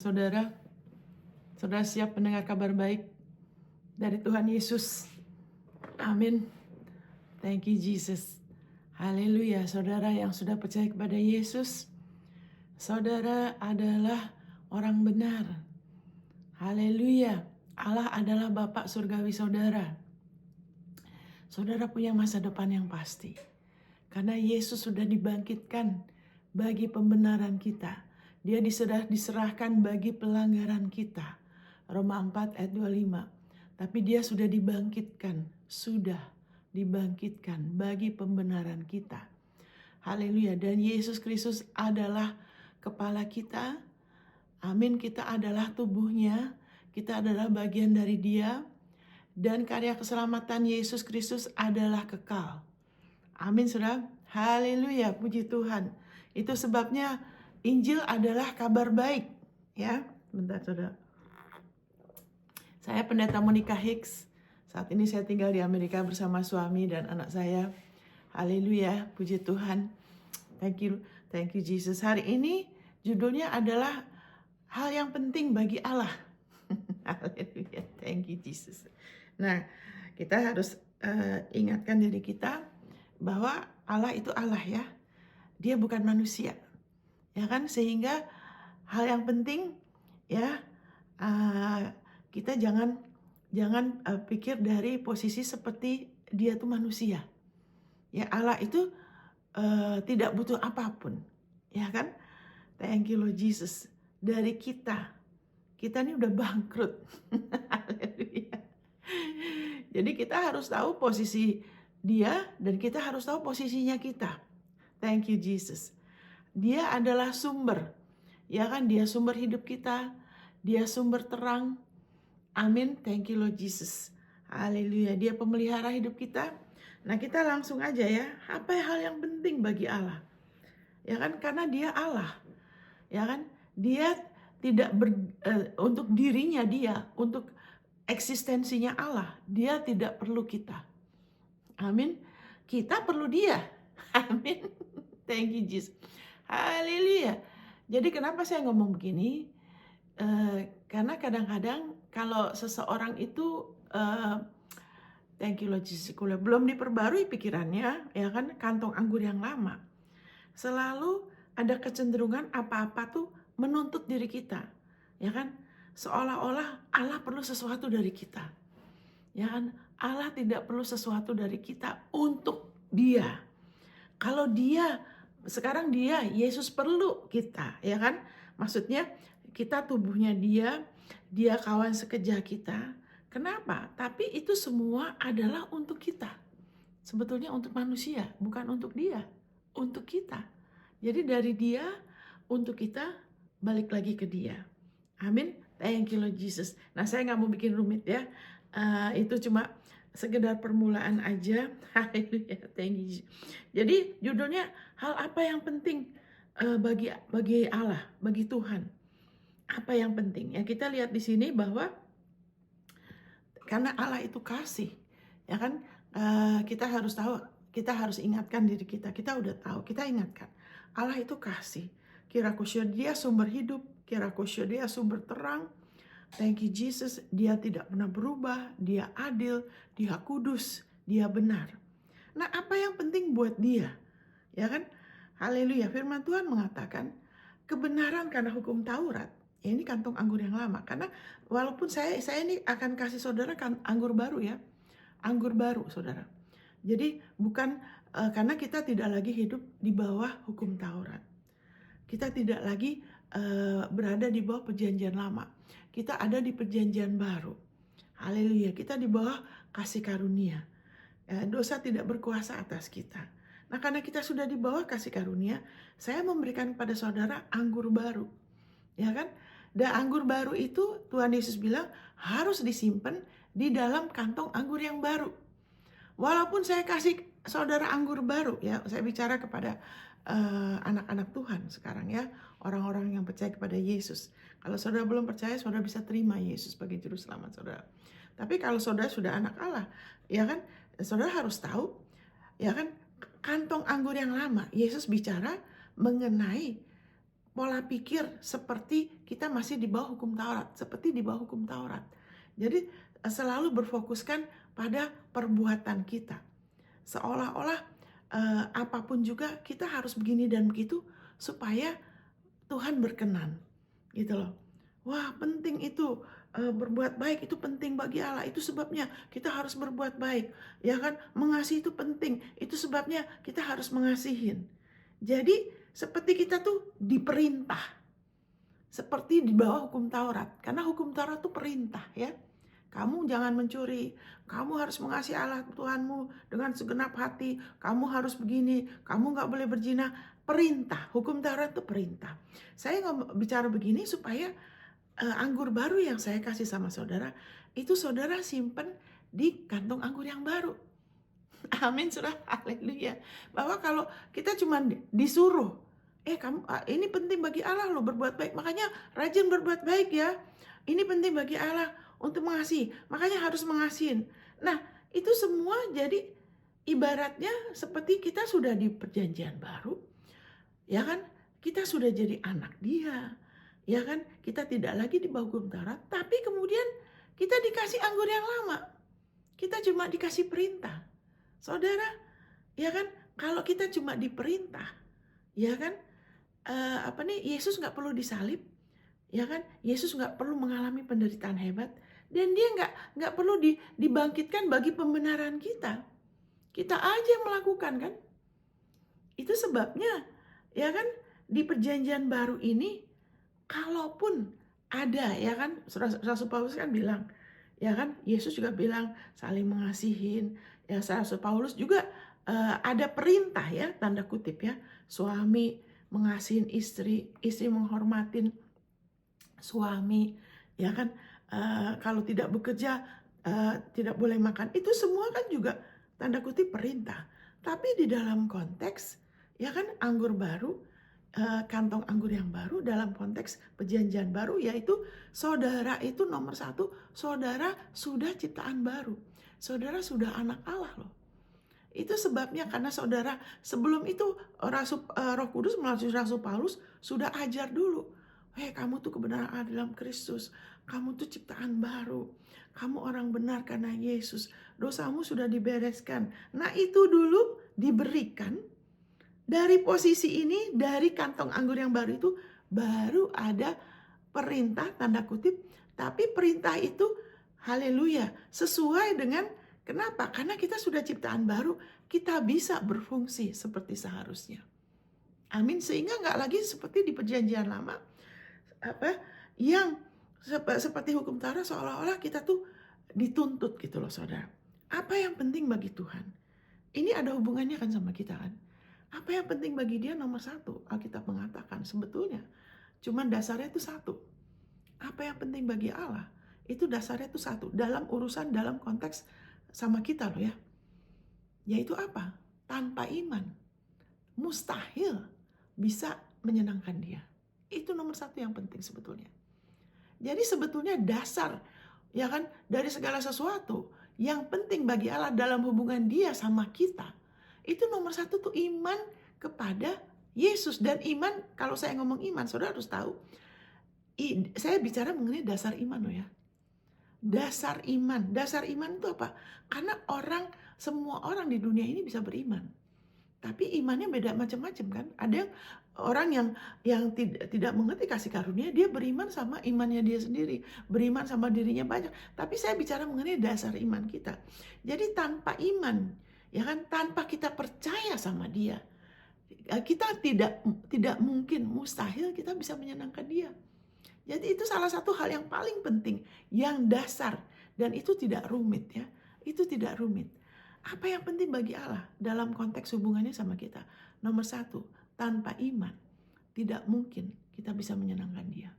saudara. Saudara siap mendengar kabar baik dari Tuhan Yesus. Amin. Thank you Jesus. Haleluya. Saudara yang sudah percaya kepada Yesus, saudara adalah orang benar. Haleluya. Allah adalah Bapa surgawi saudara. Saudara punya masa depan yang pasti. Karena Yesus sudah dibangkitkan bagi pembenaran kita. Dia sudah diserahkan bagi pelanggaran kita. Roma 4 ayat 25. Tapi dia sudah dibangkitkan bagi pembenaran kita. Haleluya. Dan Yesus Kristus adalah kepala kita. Amin. Kita adalah tubuhnya. Kita adalah bagian dari dia. Dan karya keselamatan Yesus Kristus adalah kekal. Amin, saudara. Haleluya, puji Tuhan. Itu sebabnya Injil adalah kabar baik. Ya, bentar saudara. Saya Pendeta Monica Hicks. Saat ini saya tinggal di Amerika bersama suami dan anak saya. Haleluya, puji Tuhan. Thank you Jesus. Hari ini judulnya adalah hal yang penting bagi Allah. Haleluya, thank you Jesus. Nah, kita harus ingatkan diri kita bahwa Allah itu Allah ya. Dia bukan manusia. Ya kan? Sehingga hal yang penting ya, kita jangan pikir dari posisi seperti dia tuh manusia. Ya, Allah itu tidak butuh apapun. Ya kan? Thank you Lord Jesus. Dari kita ini udah bangkrut. Haleluya. Jadi kita harus tahu posisi dia dan kita harus tahu posisinya kita. Thank you Jesus. Dia adalah sumber. Ya kan, dia sumber hidup kita. Dia sumber terang. Amin. Thank you Lord Jesus. Haleluya. Dia pemelihara hidup kita. Nah, kita langsung aja ya. Apa hal yang penting bagi Allah? Ya kan, karena dia Allah. Ya kan? Dia tidak untuk dirinya dia, untuk eksistensinya Allah, dia tidak perlu kita. Amin. Kita perlu dia. Amin. Thank you Jesus. Haleluya. Jadi kenapa saya ngomong begini? Karena kadang-kadang kalau seseorang itu thank you Lord Jesus, belum diperbarui pikirannya, ya kan, kantong anggur yang lama. Selalu ada kecenderungan apa-apa tuh menuntut diri kita. Ya kan? Seolah-olah Allah perlu sesuatu dari kita. Ya kan? Allah tidak perlu sesuatu dari kita untuk dia. Kalau dia, sekarang dia, Yesus perlu kita, ya kan? Maksudnya kita tubuhnya dia kawan sekejap kita. Kenapa? Tapi itu semua adalah untuk kita. Sebetulnya untuk manusia, bukan untuk dia, untuk kita. Jadi dari dia, untuk kita, balik lagi ke dia. Amin. Thank you Lord Jesus. Nah, saya nggak mau bikin rumit ya. Itu cuma sekedar permulaan aja. Haleluya. Thank you. Jadi judulnya hal apa yang penting bagi Allah, bagi Tuhan. Apa yang penting? Ya, kita lihat di sini bahwa karena Allah itu kasih, ya kan? Kita harus tahu, kita harus ingatkan diri kita. Kita udah tahu, kita ingatkan. Allah itu kasih. Kira kusya dia sumber hidup, kira kusya dia sumber terang. Thank you Jesus, dia tidak pernah berubah, dia adil, dia kudus, dia benar. Nah, apa yang penting buat dia? Ya kan? Haleluya, firman Tuhan mengatakan kebenaran karena hukum Taurat. Ya, ini kantong anggur yang lama. Karena walaupun saya ini akan kasih saudara kan anggur baru ya. Anggur baru saudara. Jadi bukan karena kita tidak lagi hidup di bawah hukum Taurat. Kita tidak lagi berada di bawah perjanjian lama. Kita ada di perjanjian baru. Haleluya. Kita di bawah kasih karunia. Dosa tidak berkuasa atas kita. Nah, karena kita sudah di bawah kasih karunia, saya memberikan pada saudara anggur baru. Ya kan? Dan anggur baru itu Tuhan Yesus bilang harus disimpan di dalam kantong anggur yang baru. Walaupun saya kasih saudara anggur baru, ya, saya bicara kepada anak-anak Tuhan sekarang ya, orang-orang yang percaya kepada Yesus. Kalau saudara belum percaya, saudara bisa terima Yesus sebagai juru selamat saudara. Tapi kalau saudara sudah anak Allah, ya kan, saudara harus tahu, ya kan, kantong anggur yang lama. Yesus bicara mengenai pola pikir seperti kita masih di bawah hukum Taurat, seperti di bawah hukum Taurat. Jadi selalu berfokuskan pada perbuatan kita. Seolah-olah apapun juga kita harus begini dan begitu supaya Tuhan berkenan. Gitu loh. Wah, penting itu berbuat baik itu penting bagi Allah. Itu sebabnya kita harus berbuat baik. Ya kan? Mengasihi itu penting. Itu sebabnya kita harus mengasihin. Jadi seperti kita tuh diperintah. Seperti di bawah hukum Taurat. Karena hukum Taurat itu perintah ya. Kamu jangan mencuri. Kamu harus mengasihi Allah Tuhanmu dengan segenap hati. Kamu harus begini. Kamu gak boleh berzina. Perintah. Hukum Taurat itu perintah. Saya bicara begini supaya anggur baru yang saya kasih sama saudara, itu saudara simpen di kantong anggur yang baru. Amin, saudara. Haleluya. Bahwa kalau kita cuma disuruh, kamu ini penting bagi Allah loh berbuat baik, makanya rajin berbuat baik ya. Ini penting bagi Allah untuk mengasihi, makanya harus mengasihin. Nah, itu semua jadi ibaratnya seperti kita sudah di perjanjian baru, ya kan? Kita sudah jadi anak Dia. Ya kan, kita tidak lagi di bawah hukum Taurat, tapi kemudian kita dikasih anggur yang lama. Kita cuma dikasih perintah. Saudara, ya kan, kalau kita cuma diperintah, ya kan, Yesus nggak perlu disalib, ya kan, Yesus nggak perlu mengalami penderitaan hebat, dan Dia nggak perlu dibangkitkan bagi pembenaran kita. Kita aja yang melakukan kan. Itu sebabnya, ya kan, di perjanjian baru ini, kalaupun ada, ya kan, Rasul Paulus kan bilang, ya kan, Yesus juga bilang saling mengasihin. Ya, Rasul Paulus juga ada perintah ya, tanda kutip ya, suami mengasihin istri, istri menghormatin suami, ya kan, kalau tidak bekerja tidak boleh makan. Itu semua kan juga tanda kutip perintah. Tapi di dalam konteks, ya kan, anggur baru, kantong anggur yang baru dalam konteks perjanjian baru, yaitu saudara itu nomor satu, saudara sudah ciptaan baru, saudara sudah anak Allah loh. Itu sebabnya karena saudara sebelum itu Roh Kudus melalui Rasul Paulus sudah ajar dulu, kamu tuh kebenaran ada dalam Kristus, kamu tuh ciptaan baru, kamu orang benar karena Yesus, dosamu sudah dibereskan. Nah, itu dulu diberikan. Dari posisi ini, dari kantong anggur yang baru itu, baru ada perintah, tanda kutip. Tapi perintah itu, haleluya, sesuai dengan, kenapa? Karena kita sudah ciptaan baru, kita bisa berfungsi seperti seharusnya. Amin, sehingga nggak lagi seperti di perjanjian lama, yang seperti hukum Taurat seolah-olah kita tuh dituntut gitu loh saudara. Apa yang penting bagi Tuhan? Ini ada hubungannya kan sama kita kan? Apa yang penting bagi Dia nomor satu, Alkitab mengatakan sebetulnya cuman dasarnya itu satu. Apa yang penting bagi Allah itu dasarnya itu satu, dalam urusan, dalam konteks sama kita loh ya. Yaitu apa? Tanpa iman mustahil bisa menyenangkan Dia. Itu nomor satu yang penting sebetulnya. Jadi sebetulnya dasar, ya kan, dari segala sesuatu yang penting bagi Allah dalam hubungan Dia sama kita, itu nomor satu tuh iman kepada Yesus. Dan iman, kalau saya ngomong iman, saudara harus tahu, saya bicara mengenai dasar iman loh ya. Dasar iman itu apa? Karena semua orang di dunia ini bisa beriman. Tapi imannya beda macam-macam kan. Ada orang yang tidak mengerti kasih karunia, dia beriman sama imannya dia sendiri, beriman sama dirinya banyak. Tapi saya bicara mengenai dasar iman kita. Jadi tanpa iman, ya kan, tanpa kita percaya sama Dia, kita tidak mungkin, mustahil kita bisa menyenangkan Dia. Jadi itu salah satu hal yang paling penting, yang dasar, dan itu tidak rumit ya. Itu tidak rumit. Apa yang penting bagi Allah dalam konteks hubungannya sama kita? Nomor satu, tanpa iman tidak mungkin kita bisa menyenangkan Dia.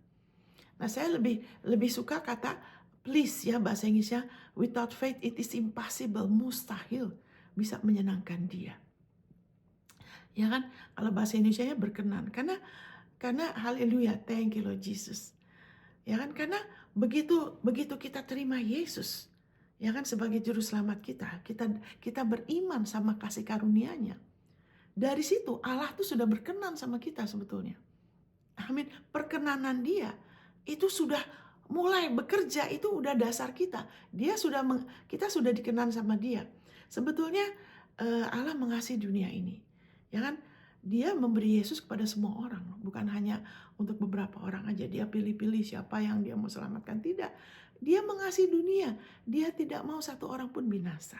Nah, saya lebih suka kata please ya, bahasa Inggrisnya, without faith it is impossible, mustahil bisa menyenangkan Dia. Ya kan? Kalau bahasa Indonesianya berkenan, karena haleluya, thank you Lord Jesus. Ya kan? Karena begitu kita terima Yesus, ya kan, sebagai juru selamat kita beriman sama kasih karunia-Nya. Dari situ Allah tuh sudah berkenan sama kita sebetulnya. Amin. Perkenanan dia itu sudah mulai bekerja, itu udah dasar kita. Kita sudah dikenan sama dia. Sebetulnya Allah mengasihi dunia ini, ya kan? Dia memberi Yesus kepada semua orang, bukan hanya untuk beberapa orang aja. Dia pilih-pilih siapa yang dia mau selamatkan, tidak. Dia mengasihi dunia. Dia tidak mau satu orang pun binasa.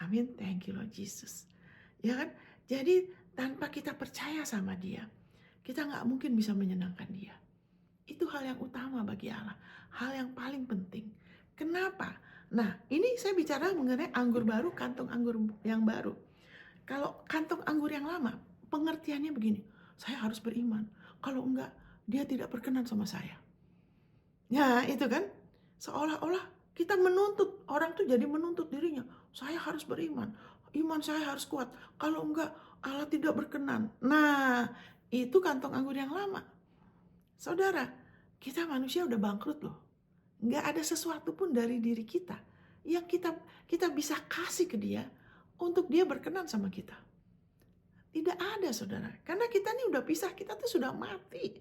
Amin. Thank you Lord Jesus. Ya kan? Jadi tanpa kita percaya sama dia, kita nggak mungkin bisa menyenangkan dia. Itu hal yang utama bagi Allah. Hal yang paling penting. Kenapa? Nah, ini saya bicara mengenai anggur baru, kantong anggur yang baru. Kalau kantong anggur yang lama, pengertiannya begini. Saya harus beriman. Kalau enggak, dia tidak berkenan sama saya. Ya, itu kan. Seolah-olah kita menuntut. Orang tuh jadi menuntut dirinya. Saya harus beriman. Iman saya harus kuat. Kalau enggak, Allah tidak berkenan. Nah, itu kantong anggur yang lama. Saudara, kita manusia udah bangkrut loh. Nggak ada sesuatu pun dari diri kita yang kita bisa kasih ke dia untuk dia berkenan sama kita. Tidak ada, saudara. Karena kita ini udah pisah, kita tuh sudah mati.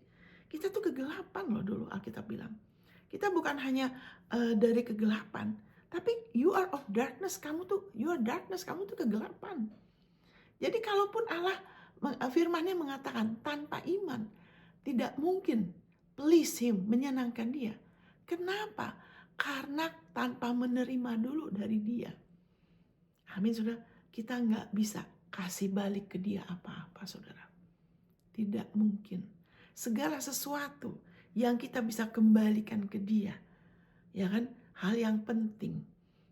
Kita tuh kegelapan loh dulu Alkitab bilang. Kita bukan hanya dari kegelapan, tapi you are of darkness, you are darkness, kamu tuh kegelapan. Jadi kalaupun Allah firman-Nya mengatakan tanpa iman tidak mungkin please him, menyenangkan dia. Kenapa? Karena tanpa menerima dulu dari dia. Amin, saudara. Kita nggak bisa kasih balik ke dia apa-apa, saudara. Tidak mungkin. Segala sesuatu yang kita bisa kembalikan ke dia, ya kan? Hal yang penting,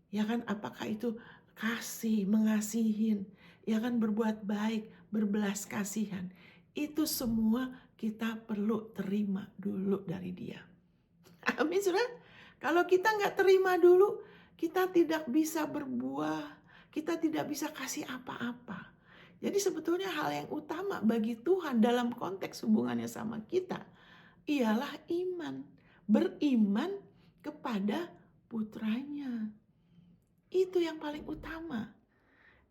ya kan? Apakah itu kasih, mengasihin, ya kan? Berbuat baik, berbelas kasihan. Itu semua kita perlu terima dulu dari dia. Amin, saudara. Kalau kita nggak terima dulu, kita tidak bisa berbuah, kita tidak bisa kasih apa-apa. Jadi sebetulnya hal yang utama bagi Tuhan dalam konteks hubungannya sama kita ialah iman. Beriman kepada putranya. Itu yang paling utama.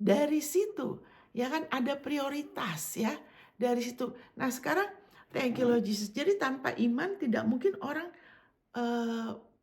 Dari situ, ya kan, ada prioritas ya. Dari situ. Nah sekarang, thank you Lord Jesus. Jadi tanpa iman tidak mungkin orang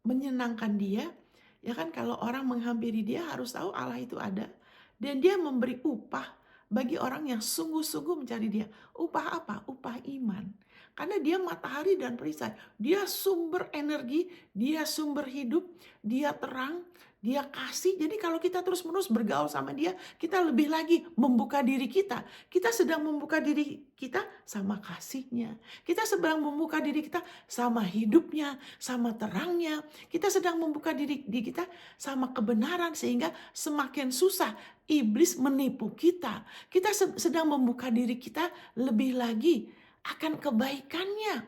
menyenangkan dia. Ya kan, kalau orang menghampiri dia harus tahu Allah itu ada. Dan dia memberi upah bagi orang yang sungguh-sungguh mencari dia. Upah apa? Upah iman. Karena dia matahari dan perisai. Dia sumber energi, dia sumber hidup, dia terang, dia kasih. Jadi kalau kita terus-menerus bergaul sama dia, kita lebih lagi membuka diri kita. Kita sedang membuka diri kita sama kasihnya. Kita sedang membuka diri kita sama hidupnya, sama terangnya. Kita sedang membuka diri kita sama kebenaran, sehingga semakin susah iblis menipu kita. Kita sedang membuka diri kita lebih lagi akan kebaikannya.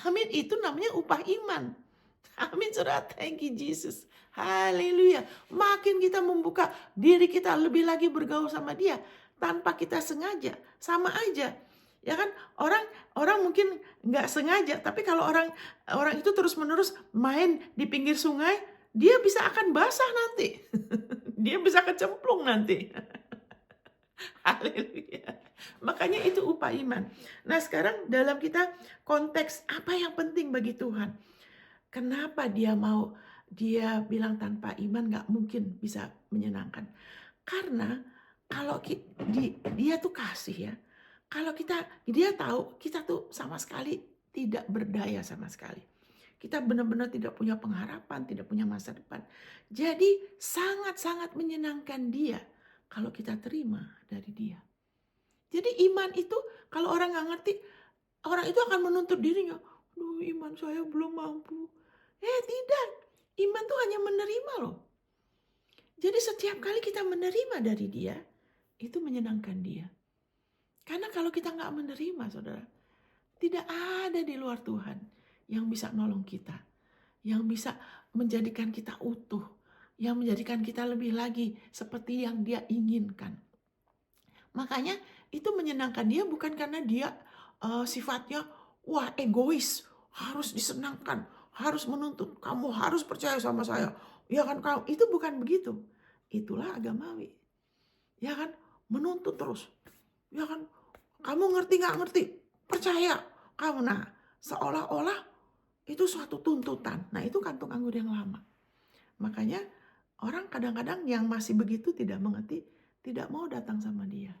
Amin, itu namanya upah iman. Amin, saudara. Thank you Jesus. Haleluya. Makin kita membuka diri kita lebih lagi bergaul sama dia tanpa kita sengaja, sama aja. Ya kan, orang mungkin nggak sengaja, tapi kalau orang itu terus-menerus main di pinggir sungai, dia bisa akan basah nanti. Dia bisa kecemplung nanti. Haleluya. Makanya itu upah iman. Nah sekarang dalam kita konteks apa yang penting bagi Tuhan. Kenapa dia bilang tanpa iman gak mungkin bisa menyenangkan. Karena kalau dia tuh kasih ya. Kalau dia tahu kita tuh sama sekali tidak berdaya sama sekali. Kita benar-benar tidak punya pengharapan, tidak punya masa depan. Jadi sangat-sangat menyenangkan dia kalau kita terima dari dia. Jadi iman itu kalau orang gak ngerti, orang itu akan menuntut dirinya. Duh, iman saya belum mampu. Tidak. Iman tuh hanya menerima loh. Jadi setiap kali kita menerima dari dia, itu menyenangkan dia. Karena kalau kita gak menerima, saudara, tidak ada di luar Tuhan yang bisa nolong kita, yang bisa menjadikan kita utuh, yang menjadikan kita lebih lagi seperti yang dia inginkan. Makanya itu menyenangkan dia bukan karena dia sifatnya egois, harus disenangkan, harus menuntut, kamu harus percaya sama saya. Ya kan, itu bukan begitu. Itulah agamawi. Ya kan, menuntut terus. Ya kan, kamu ngerti gak ngerti? Percaya. Nah, seolah-olah itu suatu tuntutan. Nah, itu kantung anggur yang lama. Makanya orang kadang-kadang yang masih begitu tidak mengerti, tidak mau datang sama dia.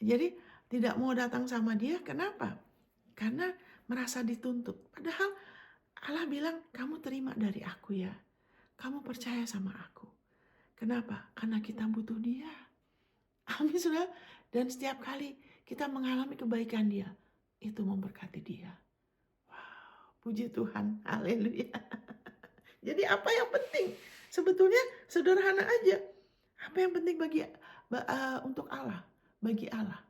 Jadi tidak mau datang sama dia, kenapa? Karena merasa dituntut. Padahal Allah bilang, kamu terima dari aku ya. Kamu percaya sama aku. Kenapa? Karena kita butuh dia. Amin, saudara. Dan setiap kali kita mengalami kebaikan dia, itu memberkati dia. Wow, puji Tuhan. Haleluya. Jadi apa yang penting? Sebetulnya sederhana aja. Apa yang penting untuk Allah? Bagi Allah.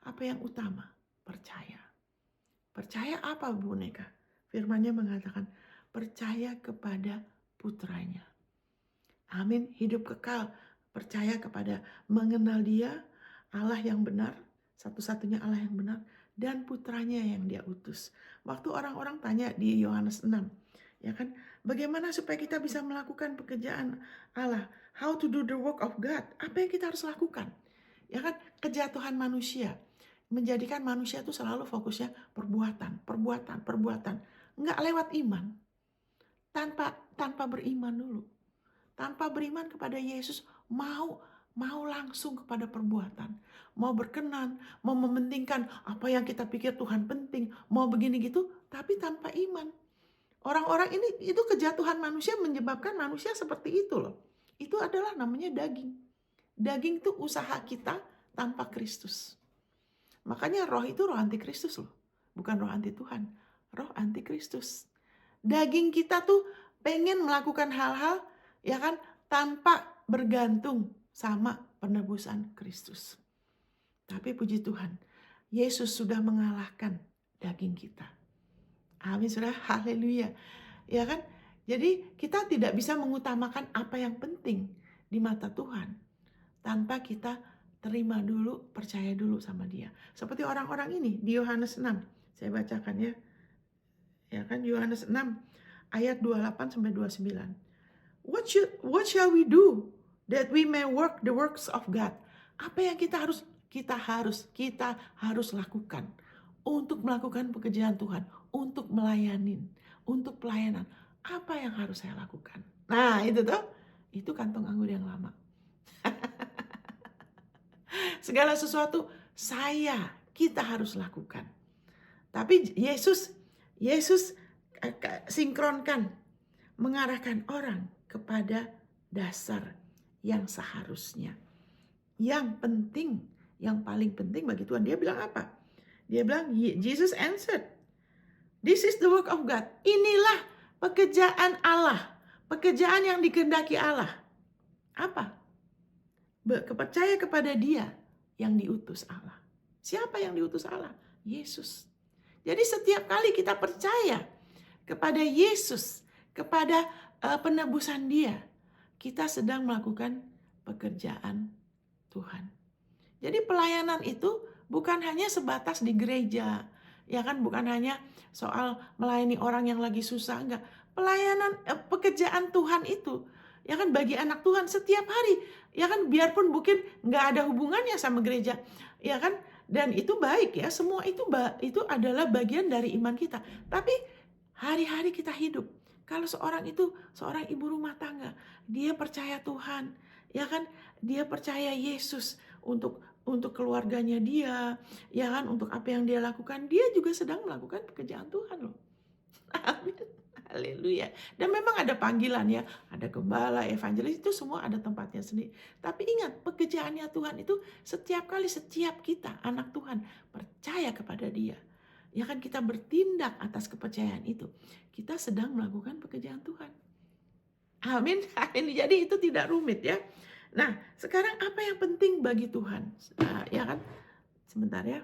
Apa yang utama? Percaya. Percaya apa, boneka? Firman-Nya mengatakan, percaya kepada putranya. Amin. Hidup kekal. Percaya kepada mengenal dia, Allah yang benar, satu-satunya Allah yang benar, dan putranya yang dia utus. Waktu orang-orang tanya di Yohanes 6, ya kan, bagaimana supaya kita bisa melakukan pekerjaan Allah? How to do the work of God? Apa yang kita harus lakukan? Ya kan, kejatuhan manusia menjadikan manusia itu selalu fokusnya perbuatan. Enggak lewat iman. Tanpa beriman dulu. Tanpa beriman kepada Yesus, mau langsung kepada perbuatan. Mau berkenan, mau mementingkan apa yang kita pikir Tuhan penting, mau begini gitu, tapi tanpa iman. Orang-orang ini, itu kejatuhan manusia menyebabkan manusia seperti itu loh. Itu adalah namanya daging. Daging itu usaha kita tanpa Kristus. Makanya roh itu roh antikristus loh. Bukan roh anti Tuhan. Roh antikristus. Daging kita tuh pengen melakukan hal-hal, ya kan, tanpa bergantung sama penebusan Kristus. Tapi puji Tuhan, Yesus sudah mengalahkan daging kita. Amin, saudara. Haleluya. Ya kan? Jadi kita tidak bisa mengutamakan apa yang penting di mata Tuhan tanpa kita terima dulu, percaya dulu sama dia. Seperti orang-orang ini di Yohanes 6. Saya bacakan ya. Ya kan, Yohanes 6 ayat 28 sampai 29. What shall we do that we may work the works of God? Apa yang kita harus lakukan untuk melakukan pekerjaan Tuhan, untuk untuk pelayanan. Apa yang harus saya lakukan? Nah, itu kantong anggur yang lama. Segala sesuatu kita harus lakukan. Tapi Yesus sinkronkan, mengarahkan orang kepada dasar yang seharusnya. Yang penting, yang paling penting bagi Tuhan. Dia bilang apa? Dia bilang, Jesus answered, this is the work of God. Inilah pekerjaan Allah. Pekerjaan yang dikehendaki Allah. Apa? Percaya kepada dia yang diutus Allah. Siapa yang diutus Allah? Yesus. Jadi setiap kali kita percaya kepada Yesus, kepada penebusan dia, kita sedang melakukan pekerjaan Tuhan. Jadi pelayanan itu bukan hanya sebatas di gereja, ya kan, bukan hanya soal melayani orang yang lagi susah, enggak. Pelayanan pekerjaan Tuhan itu, ya kan, bagi anak Tuhan setiap hari, ya kan, biarpun mungkin nggak ada hubungannya sama gereja, ya kan, dan itu baik ya, semua itu adalah bagian dari iman kita. Tapi hari-hari kita hidup, kalau seorang ibu rumah tangga, dia percaya Tuhan, ya kan, dia percaya Yesus untuk keluarganya dia, ya kan, untuk apa yang dia lakukan, dia juga sedang melakukan pekerjaan Tuhan loh. Amin. Haleluya. Dan memang ada panggilan ya, ada gembala, evangelis, itu semua ada tempatnya sendiri. Tapi ingat, pekerjaannya Tuhan itu setiap kita anak Tuhan percaya kepada dia, ya kan, kita bertindak atas kepercayaan itu, kita sedang melakukan pekerjaan Tuhan. Amin. Jadi itu tidak rumit ya. Nah, sekarang apa yang penting bagi Tuhan? Ya kan? Sebentar ya.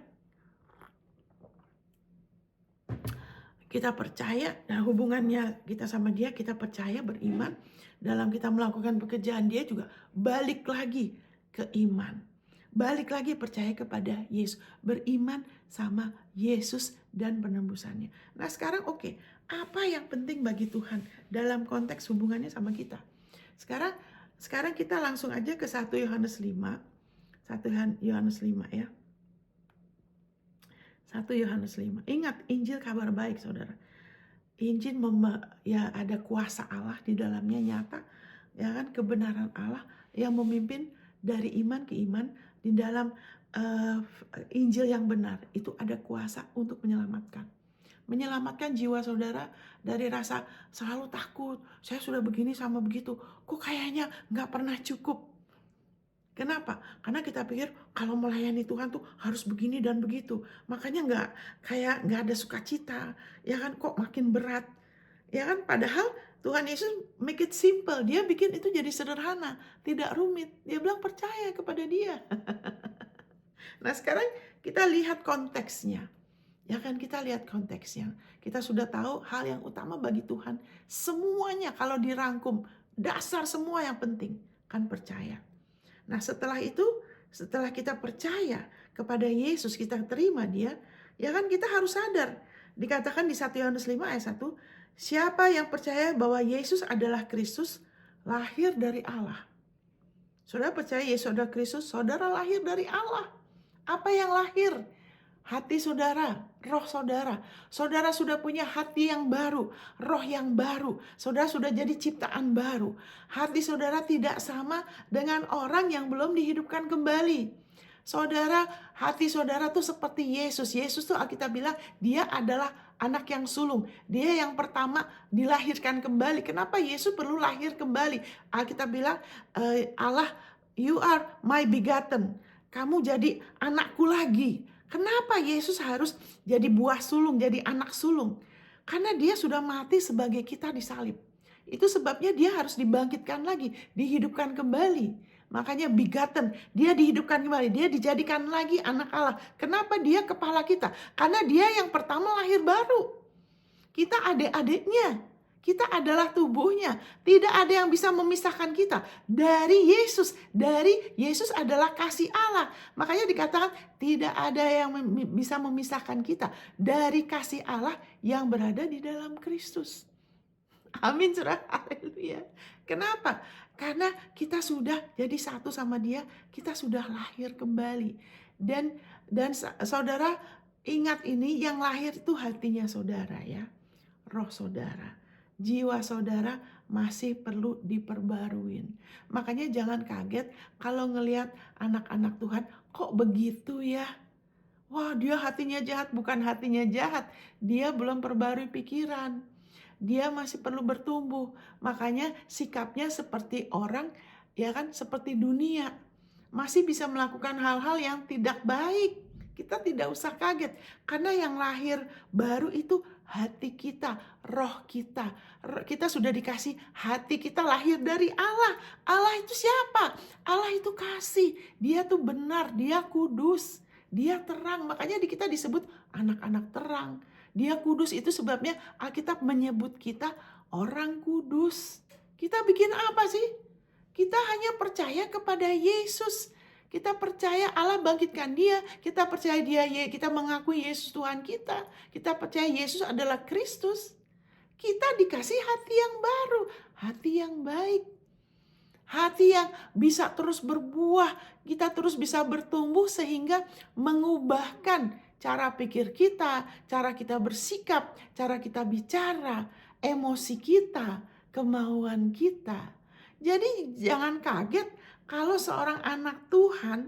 Kita percaya, dan hubungannya kita sama dia, kita percaya, beriman. Dalam kita melakukan pekerjaan dia juga balik lagi ke iman. Balik lagi percaya kepada Yesus. Beriman sama Yesus dan penebusannya. Nah sekarang oke, apa yang penting bagi Tuhan dalam konteks hubungannya sama kita? Sekarang kita langsung aja ke 1 Yohanes 5. 1 Yohanes 5 ya. 1 1 Yohanes 5. Ingat, Injil kabar baik, saudara. Injil ya ada kuasa Allah di dalamnya nyata, ya kan, kebenaran Allah yang memimpin dari iman ke iman di dalam Injil yang benar. Itu ada kuasa untuk menyelamatkan jiwa saudara dari rasa selalu takut. Saya sudah begini sama begitu, kok kayaknya nggak pernah cukup. Kenapa? Karena kita pikir kalau melayani Tuhan tuh harus begini dan begitu. Makanya nggak ada sukacita. Ya kan, kok makin berat. Ya kan, padahal Tuhan Yesus make it simple. Dia bikin itu jadi sederhana, tidak rumit. Dia bilang percaya kepada Dia. Nah, sekarang kita lihat konteksnya. Ya kan, kita lihat konteksnya. Kita sudah tahu hal yang utama bagi Tuhan. Semuanya kalau dirangkum, dasar semua yang penting kan percaya. Nah, setelah itu, setelah kita percaya kepada Yesus, kita terima Dia, ya kan, kita harus sadar. Dikatakan di 1 Yohanes 5 ayat 1, siapa yang percaya bahwa Yesus adalah Kristus, lahir dari Allah. Saudara percaya Yesus adalah Kristus, saudara lahir dari Allah. Apa yang lahir? Hati saudara, roh saudara. Saudara sudah punya hati yang baru, roh yang baru. Saudara sudah jadi ciptaan baru. Hati saudara tidak sama dengan orang yang belum dihidupkan kembali. Saudara, hati saudara tuh seperti Yesus. Yesus tuh Alkitab bilang dia adalah anak yang sulung. Dia yang pertama dilahirkan kembali. Kenapa Yesus perlu lahir kembali? Alkitab bilang Allah, you are my begotten. Kamu jadi anakku lagi. Kenapa Yesus harus jadi buah sulung, jadi anak sulung? Karena dia sudah mati sebagai kita di salib. Itu sebabnya dia harus dibangkitkan lagi, dihidupkan kembali. Makanya begotten, dia dihidupkan kembali, dia dijadikan lagi anak Allah. Kenapa dia kepala kita? Karena dia yang pertama lahir baru. Kita adik-adiknya. Kita adalah tubuhnya. Tidak ada yang bisa memisahkan kita dari Yesus. Dari Yesus adalah kasih Allah. Makanya dikatakan tidak ada yang bisa memisahkan kita dari kasih Allah yang berada di dalam Kristus. Amin, saudara. Haleluya. Kenapa? Karena kita sudah jadi satu sama Dia. Kita sudah lahir kembali. Dan saudara ingat ini, yang lahir itu hatinya saudara ya. Roh saudara. Jiwa saudara masih perlu diperbaruin. Makanya jangan kaget kalau ngelihat anak-anak Tuhan, kok begitu ya? Wah, dia hatinya jahat. Bukan hatinya jahat, dia belum perbarui pikiran. Dia masih perlu bertumbuh. Makanya sikapnya seperti orang, ya kan, seperti dunia. Masih bisa melakukan hal-hal yang tidak baik. Kita tidak usah kaget, karena yang lahir baru itu hati kita, roh kita. Kita sudah dikasih hati, kita lahir dari Allah. Allah itu siapa? Allah itu kasih. Dia tuh benar, dia kudus, dia terang. Makanya di kita disebut anak-anak terang. Dia kudus, itu sebabnya Alkitab menyebut kita orang kudus. Kita bikin apa sih? Kita hanya percaya kepada Yesus. Kita percaya Allah bangkitkan Dia. Kita percaya kita mengakui Yesus Tuhan kita. Kita percaya Yesus adalah Kristus. Kita dikasih hati yang baru, hati yang baik. Hati yang bisa terus berbuah. Kita terus bisa bertumbuh sehingga mengubahkan cara pikir kita, cara kita bersikap, cara kita bicara, emosi kita, kemauan kita. Jadi jangan kaget kalau seorang anak Tuhan,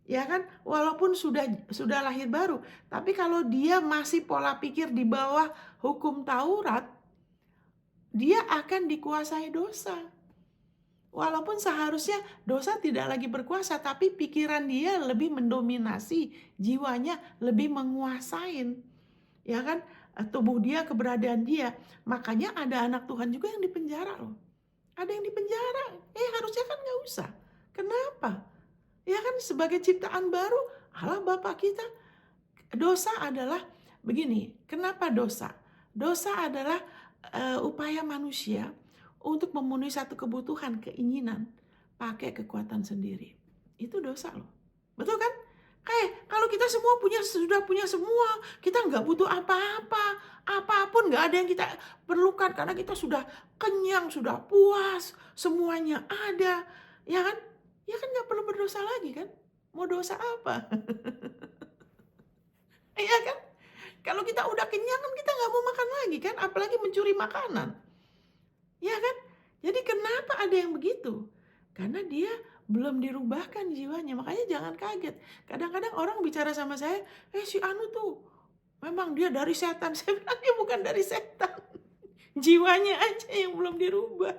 ya kan, walaupun sudah lahir baru, tapi kalau dia masih pola pikir di bawah hukum Taurat, dia akan dikuasai dosa. Walaupun seharusnya dosa tidak lagi berkuasa, tapi pikiran dia lebih mendominasi, jiwanya lebih menguasain, ya kan, tubuh dia, keberadaan dia. Makanya ada anak Tuhan juga yang dipenjara loh. Ada yang dipenjara, harusnya kan gak usah. Kenapa? Ya kan, sebagai ciptaan baru Allah Bapa kita. Dosa adalah begini. Kenapa dosa? Dosa adalah upaya manusia untuk memenuhi satu kebutuhan, keinginan, pakai kekuatan sendiri. Itu dosa loh. Betul kan? Kayak kalau kita semua sudah punya semua, kita nggak butuh apa-apa. Apapun nggak ada yang kita perlukan karena kita sudah kenyang, sudah puas, semuanya ada. Ya kan? Ya kan nggak perlu berdosa lagi kan? Mau dosa apa? Iya kan? Kalau kita udah kenyang kan kita nggak mau makan lagi kan, apalagi mencuri makanan. Ya kan? Jadi kenapa ada yang begitu? Karena dia belum dirubahkan jiwanya. Makanya jangan kaget. Kadang-kadang orang bicara sama saya, si Anu tuh memang dia dari setan. Saya bilang dia bukan dari setan. Jiwanya aja yang belum dirubah.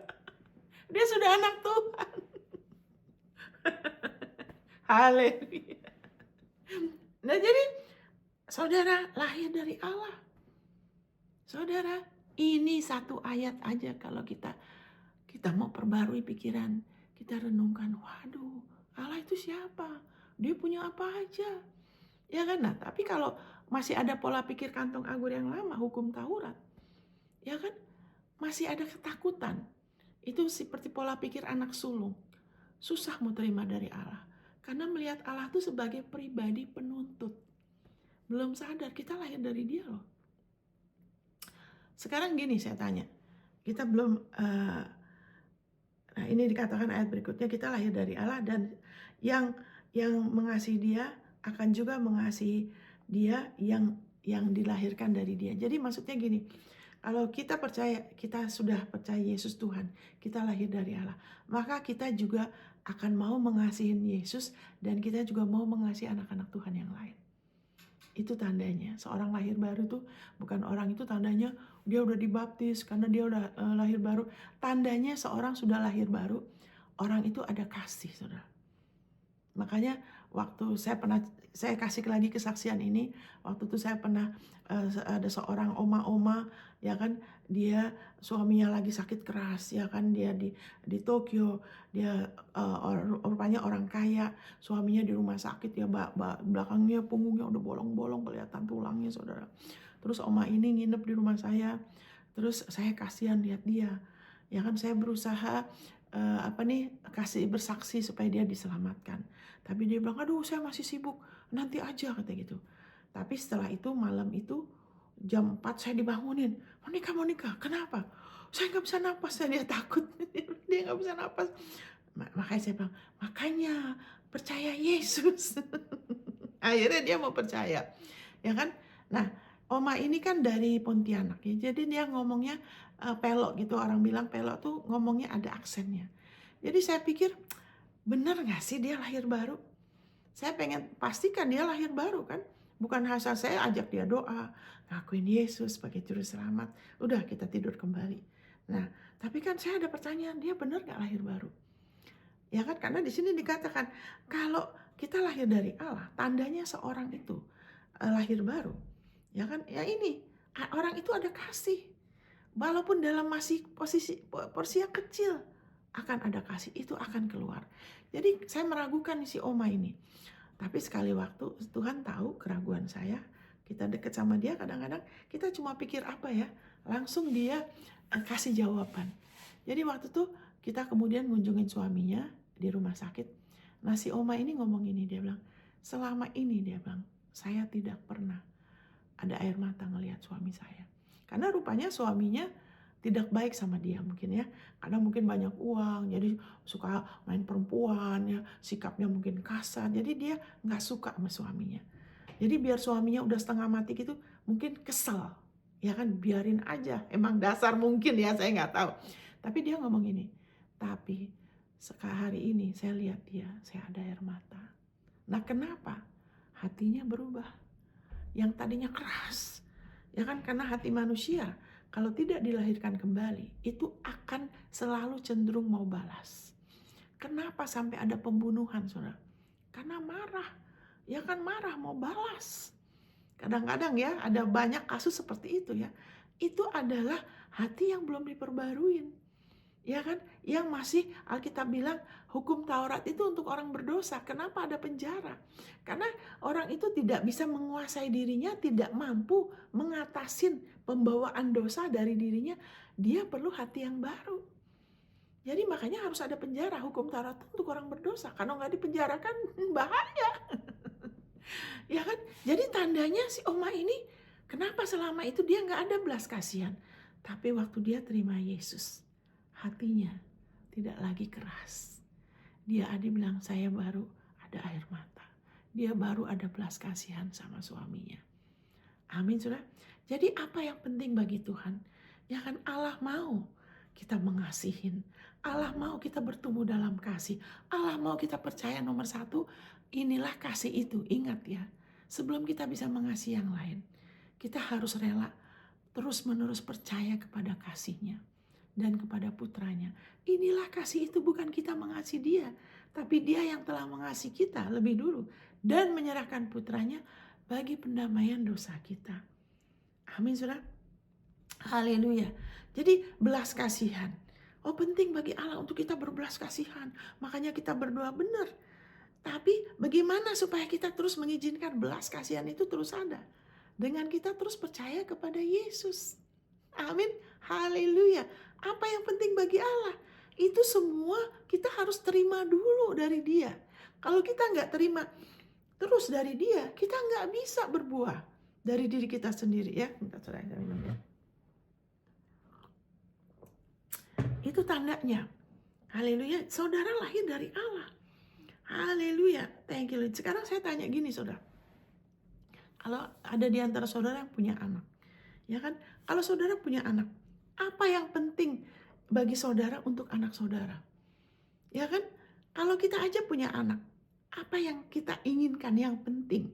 Dia sudah anak Tuhan. Haleluya. Nah jadi saudara lahir dari Allah. Saudara, ini satu ayat aja kalau kita mau perbarui pikiran, kita renungkan, waduh, Allah itu siapa? Dia punya apa aja? Ya kan? Nah, tapi kalau masih ada pola pikir kantong anggur yang lama, hukum Taurat, ya kan? Masih ada ketakutan. Itu seperti pola pikir anak sulung. Susah mau terima dari Allah. Karena melihat Allah itu sebagai pribadi penuntut. Belum sadar kita lahir dari dia loh. Sekarang gini saya tanya, kita belum, nah ini dikatakan ayat berikutnya, kita lahir dari Allah dan yang mengasihi dia akan juga mengasihi dia yang dilahirkan dari dia. Jadi maksudnya gini, kalau kita percaya, kita sudah percaya Yesus Tuhan, kita lahir dari Allah, maka kita juga akan mau mengasihi Yesus dan kita juga mau mengasihi anak-anak Tuhan yang lain. Itu tandanya, seorang lahir baru tuh bukan orang itu tandanya dia udah dibaptis karena dia udah lahir baru. Tandanya seorang sudah lahir baru, orang itu ada kasih, saudara. Makanya waktu saya kasih lagi kesaksian ini, waktu itu saya pernah ada seorang oma-oma, ya kan, dia suaminya lagi sakit keras, ya kan, dia di Tokyo, dia rupanya orang kaya, suaminya di rumah sakit, ya belakangnya punggungnya udah bolong-bolong kelihatan tulangnya, saudara. Terus oma ini nginep di rumah saya, terus saya kasihan lihat dia, ya kan, saya berusaha kasih bersaksi supaya dia diselamatkan. Tapi dia bilang, aduh saya masih sibuk, nanti aja kata gitu. Tapi setelah itu malam itu jam 4 saya dibangunin, Monica, kenapa? Saya nggak bisa napas, dia takut, dia nggak bisa napas. Makanya saya bilang, makanya percaya Yesus. Akhirnya dia mau percaya, ya kan? Nah, oma ini kan dari Pontianak ya, jadi dia ngomongnya pelok gitu, orang bilang pelok tuh ngomongnya ada aksennya. Jadi saya pikir, bener gak sih dia lahir baru? Saya pengen pastikan dia lahir baru kan. Bukan asal saya ajak dia doa, ngakuin Yesus sebagai juru selamat, udah kita tidur kembali. Nah, tapi kan saya ada pertanyaan, dia bener gak lahir baru? Ya kan, karena di sini dikatakan, kalau kita lahir dari Allah, tandanya seorang itu lahir baru. Ya kan, ya ini, orang itu ada kasih. Walaupun dalam masih porsi yang kecil, akan ada kasih, itu akan keluar. Jadi saya meragukan si oma ini. Tapi sekali waktu Tuhan tahu keraguan saya, kita deket sama dia, kadang-kadang kita cuma pikir apa ya, langsung dia kasih jawaban. Jadi waktu itu kita kemudian ngunjungin suaminya di rumah sakit. Nah si oma ini ngomong ini, dia bilang, selama ini dia bilang, saya tidak pernah ada air mata ngelihat suami saya. Karena rupanya suaminya tidak baik sama dia mungkin ya. Karena mungkin banyak uang, jadi suka main perempuan ya, sikapnya mungkin kasar. Jadi dia nggak suka sama suaminya. Jadi biar suaminya udah setengah mati gitu, mungkin kesel. Ya kan, biarin aja. Emang dasar mungkin ya, saya nggak tahu. Tapi dia ngomong ini, tapi hari ini saya lihat dia, saya ada air mata. Nah kenapa? Hatinya berubah. Yang tadinya keras, ya kan, karena hati manusia kalau tidak dilahirkan kembali itu akan selalu cenderung mau balas. Kenapa sampai ada pembunuhan, saudara? Karena marah, ya kan, marah mau balas. Kadang-kadang ya ada banyak kasus seperti itu ya. Itu adalah hati yang belum diperbaruin. Ya kan, yang masih Alkitab bilang hukum Taurat itu untuk orang berdosa. Kenapa ada penjara? Karena orang itu tidak bisa menguasai dirinya, tidak mampu mengatasin pembawaan dosa dari dirinya. Dia perlu hati yang baru. Jadi makanya harus ada penjara. Hukum Taurat itu untuk orang berdosa. Kalau nggak dipenjarakan bahaya. Ya kan? Jadi tandanya si oma ini, kenapa selama itu dia nggak ada belas kasihan. Tapi waktu dia terima Yesus, hatinya tidak lagi keras. Dia bilang, saya baru ada air mata. Dia baru ada belas kasihan sama suaminya. Amin, saudara. Jadi apa yang penting bagi Tuhan? Ya kan, Allah mau kita mengasihin. Allah mau kita bertumbuh dalam kasih. Allah mau kita percaya nomor satu, inilah kasih itu. Ingat ya, sebelum kita bisa mengasihi yang lain, kita harus rela terus-menerus percaya kepada kasih-Nya dan kepada putranya. Inilah kasih itu, bukan kita mengasihi dia, tapi dia yang telah mengasihi kita lebih dulu dan menyerahkan putranya bagi pendamaian dosa kita. Amin, saudara. Haleluya. Jadi belas kasihan. Oh, penting bagi Allah untuk kita berbelas kasihan. Makanya kita berdoa benar. Tapi bagaimana supaya kita terus mengizinkan belas kasihan itu terus ada? Dengan kita terus percaya kepada Yesus. Amin. Haleluya. Apa yang penting bagi Allah? Itu semua kita harus terima dulu dari dia. Kalau kita nggak terima terus dari dia, kita nggak bisa berbuah dari diri kita sendiri ya. Bentar, saya minum ya. Itu tandanya. Haleluya. Saudara lahir dari Allah. Haleluya. Thank you. Sekarang saya tanya gini, saudara. Kalau ada di antara saudara yang punya anak, ya kan? Kalau saudara punya anak, apa yang penting bagi saudara untuk anak saudara? Ya kan? Kalau kita aja punya anak, apa yang kita inginkan yang penting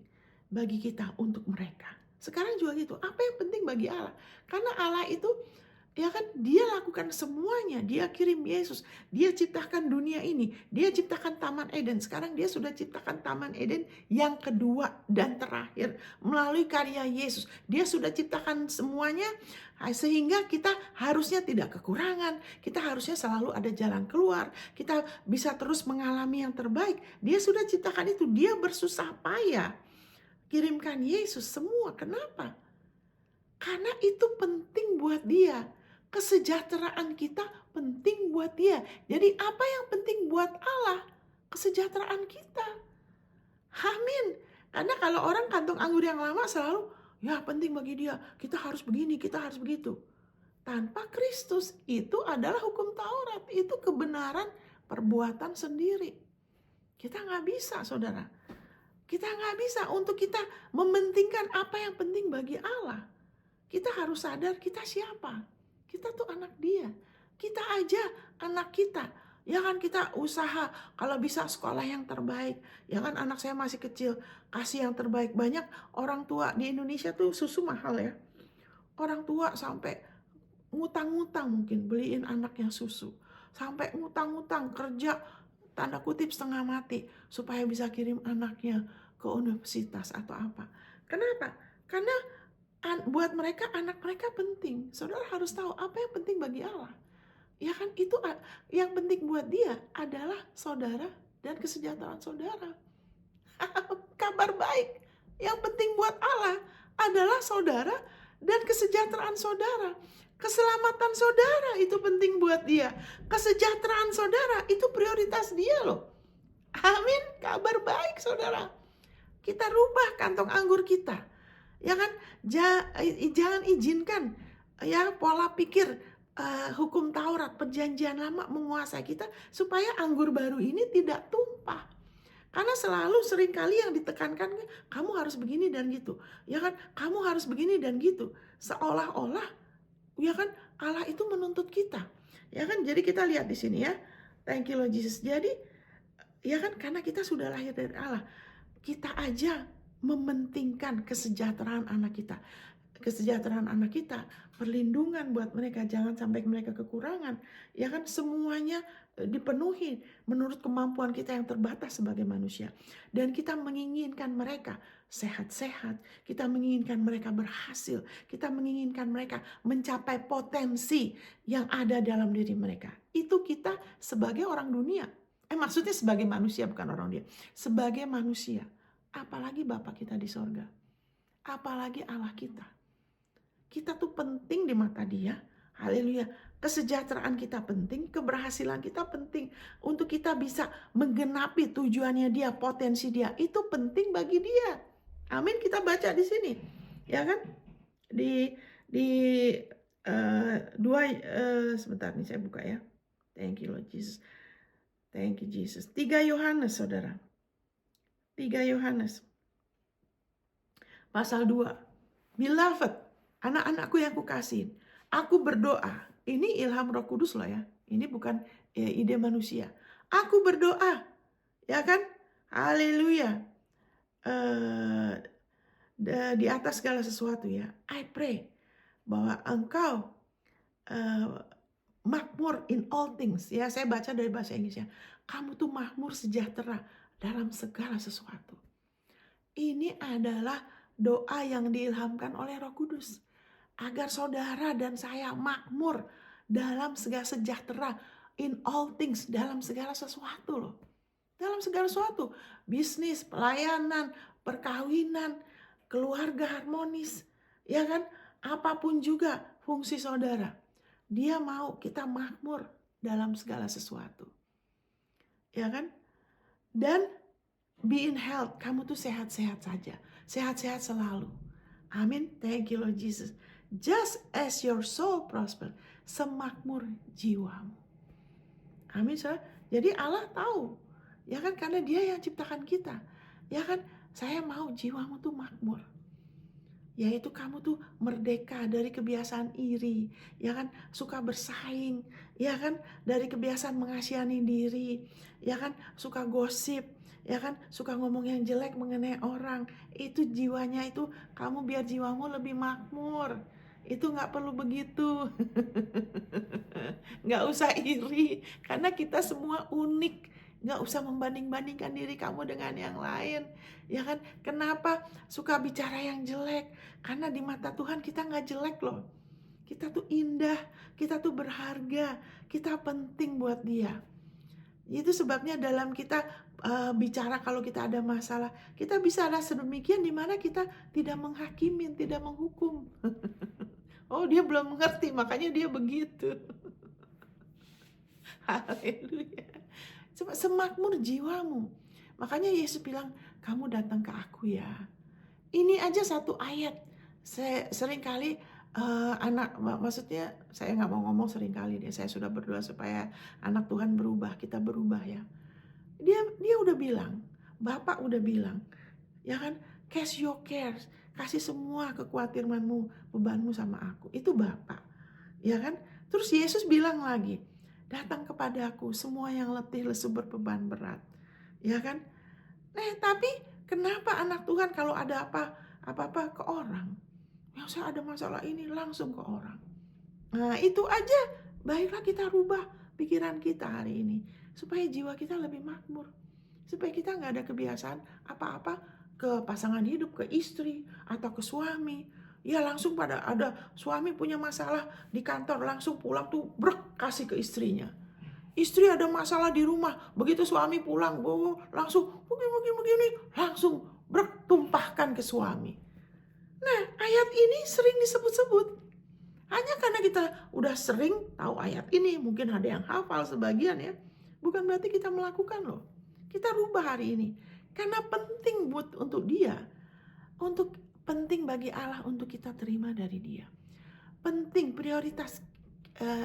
bagi kita untuk mereka? Sekarang juga gitu, apa yang penting bagi Allah? Karena Allah itu, ya kan, dia lakukan semuanya. Dia kirim Yesus, dia ciptakan dunia ini, dia ciptakan Taman Eden. Sekarang dia sudah ciptakan Taman Eden yang kedua dan terakhir melalui karya Yesus. Dia sudah ciptakan semuanya sehingga kita harusnya tidak kekurangan. Kita harusnya selalu ada jalan keluar. Kita bisa terus mengalami yang terbaik. Dia sudah ciptakan itu. Dia bersusah payah kirimkan Yesus semua. Kenapa? Karena itu penting buat dia. Kesejahteraan kita penting buat dia. Jadi apa yang penting buat Allah? Kesejahteraan kita. Amin. Karena kalau orang kantong anggur yang lama selalu, ya penting bagi dia, kita harus begini, kita harus begitu. Tanpa Kristus, itu adalah hukum Taurat. Itu kebenaran perbuatan sendiri. Kita nggak bisa, saudara. Kita nggak bisa untuk kita mementingkan apa yang penting bagi Allah. Kita harus sadar kita siapa. Kita tuh anak dia. Kita aja anak kita. Ya kan, kita usaha kalau bisa sekolah yang terbaik. Ya kan, anak saya masih kecil, kasih yang terbaik. Banyak orang tua di Indonesia tuh susu mahal ya. Orang tua sampai ngutang-ngutang mungkin beliin anaknya susu. Sampai ngutang-ngutang kerja tanda kutip setengah mati supaya bisa kirim anaknya ke universitas atau apa. Kenapa? Karena buat mereka, anak mereka penting. Saudara harus tahu apa yang penting bagi Allah. Ya kan, itu yang penting buat dia adalah saudara dan kesejahteraan saudara. Kabar baik. Yang penting buat Allah adalah saudara dan kesejahteraan saudara. Keselamatan saudara itu penting buat dia. Kesejahteraan saudara itu prioritas dia loh. Amin. Kabar baik, saudara. Kita rubah kantong anggur kita. Ya kan, jangan izinkan ya pola pikir hukum Taurat, perjanjian lama menguasai kita supaya anggur baru ini tidak tumpah. Karena selalu seringkali yang ditekankan, kamu harus begini dan gitu. Ya kan, kamu harus begini dan gitu. Seolah-olah ya kan Allah itu menuntut kita. Ya kan, jadi kita lihat di sini ya. Thank you Lord Jesus. Jadi ya kan, karena kita sudah lahir dari Allah, kita aja mementingkan kesejahteraan anak kita. Kesejahteraan anak kita, perlindungan buat mereka, jangan sampai mereka kekurangan. Ya kan, semuanya dipenuhi menurut kemampuan kita yang terbatas sebagai manusia. Dan kita menginginkan mereka sehat-sehat, kita menginginkan mereka berhasil, kita menginginkan mereka mencapai potensi yang ada dalam diri mereka. Itu kita sebagai orang dunia. Maksudnya sebagai manusia, bukan orang dia. Sebagai manusia. Apalagi Bapa kita di sorga. Apalagi Allah kita. Kita tuh penting di mata dia. Haleluya. Kesejahteraan kita penting. Keberhasilan kita penting. Untuk kita bisa menggenapi tujuannya dia, potensi dia. Itu penting bagi dia. Amin. Kita baca di sini. Ya kan? Sebentar nih saya buka ya. Thank you Lord Jesus. Thank you Jesus. 3 Yohanes, saudara. 3 Yohanes pasal 2. Beloved, anak-anakku yang kukasihin, aku berdoa. Ini ilham Roh Kudus loh ya. Ini bukan ide manusia. Aku berdoa, ya kan? Haleluya. Eh, di atas segala sesuatu ya. I pray bahwa engkau makmur in all things. Ya, saya baca dari bahasa Inggrisnya. Kamu tuh makmur sejahtera dalam segala sesuatu. Ini adalah doa yang diilhamkan oleh Roh Kudus. Agar saudara dan saya makmur dalam segala sejahtera in all things, dalam segala sesuatu loh. Dalam segala sesuatu, bisnis, pelayanan, perkawinan, keluarga harmonis, ya kan? Apapun juga fungsi saudara. Dia mau kita makmur dalam segala sesuatu. Ya kan? Dan be in health, kamu tuh sehat-sehat saja. Sehat-sehat selalu. Amin. Thank you Lord Jesus. Just as your soul prosper, semakmur jiwamu. Amin. Saudara. Jadi Allah tahu. Ya kan, karena dia yang ciptakan kita. Ya kan, saya mau jiwamu tuh makmur. Yaitu kamu tuh merdeka dari kebiasaan iri. Ya kan, suka bersaing. Ya kan, dari kebiasaan mengasihani diri. Ya kan, suka gosip. Ya kan, suka ngomong yang jelek mengenai orang. Itu jiwanya itu, kamu biar jiwamu lebih makmur. Itu gak perlu begitu. Gak usah iri. Karena kita semua unik. Gak usah membanding-bandingkan diri kamu dengan yang lain. Ya kan? Kenapa suka bicara yang jelek? Karena di mata Tuhan kita gak jelek loh. Kita tuh indah, kita tuh berharga, kita penting buat Dia. Itu sebabnya dalam kita bicara kalau kita ada masalah, kita bisa ada sedemikian di mana kita tidak menghakimin, tidak menghukum. Oh, dia belum mengerti, makanya dia begitu. Haleluya. Semakmur jiwamu. Makanya Yesus bilang, kamu datang ke aku ya. Ini aja satu ayat. Saya seringkali maksudnya saya nggak mau ngomong seringkali deh. Saya sudah berdoa supaya anak Tuhan berubah, kita berubah ya. Dia udah bilang, Bapak udah bilang, ya kan, cast your cares, kasih semua kekhawatiranmu, bebanmu sama aku. Itu Bapak, ya kan. Terus Yesus bilang lagi, datang kepadaku semua yang letih lesu berbeban berat, ya kan. Nah, tapi kenapa anak Tuhan kalau ada apa-apa ke orang, yang saya ada masalah ini langsung ke orang. Nah, itu aja baiklah kita rubah pikiran kita hari ini supaya jiwa kita lebih makmur, supaya kita nggak ada kebiasaan apa-apa ke pasangan hidup, ke istri atau ke suami. Ya langsung pada ada suami punya masalah di kantor, langsung pulang tuh brek kasih ke istrinya. Istri ada masalah di rumah, begitu suami pulang, langsung begini, langsung brek tumpahkan ke suami. Nah, ayat ini sering disebut-sebut. Hanya karena kita udah sering tahu ayat ini, mungkin ada yang hafal sebagian ya. Bukan berarti kita melakukan loh. Kita rubah hari ini. Karena penting untuk dia, penting bagi Allah untuk kita terima dari Dia. Penting prioritas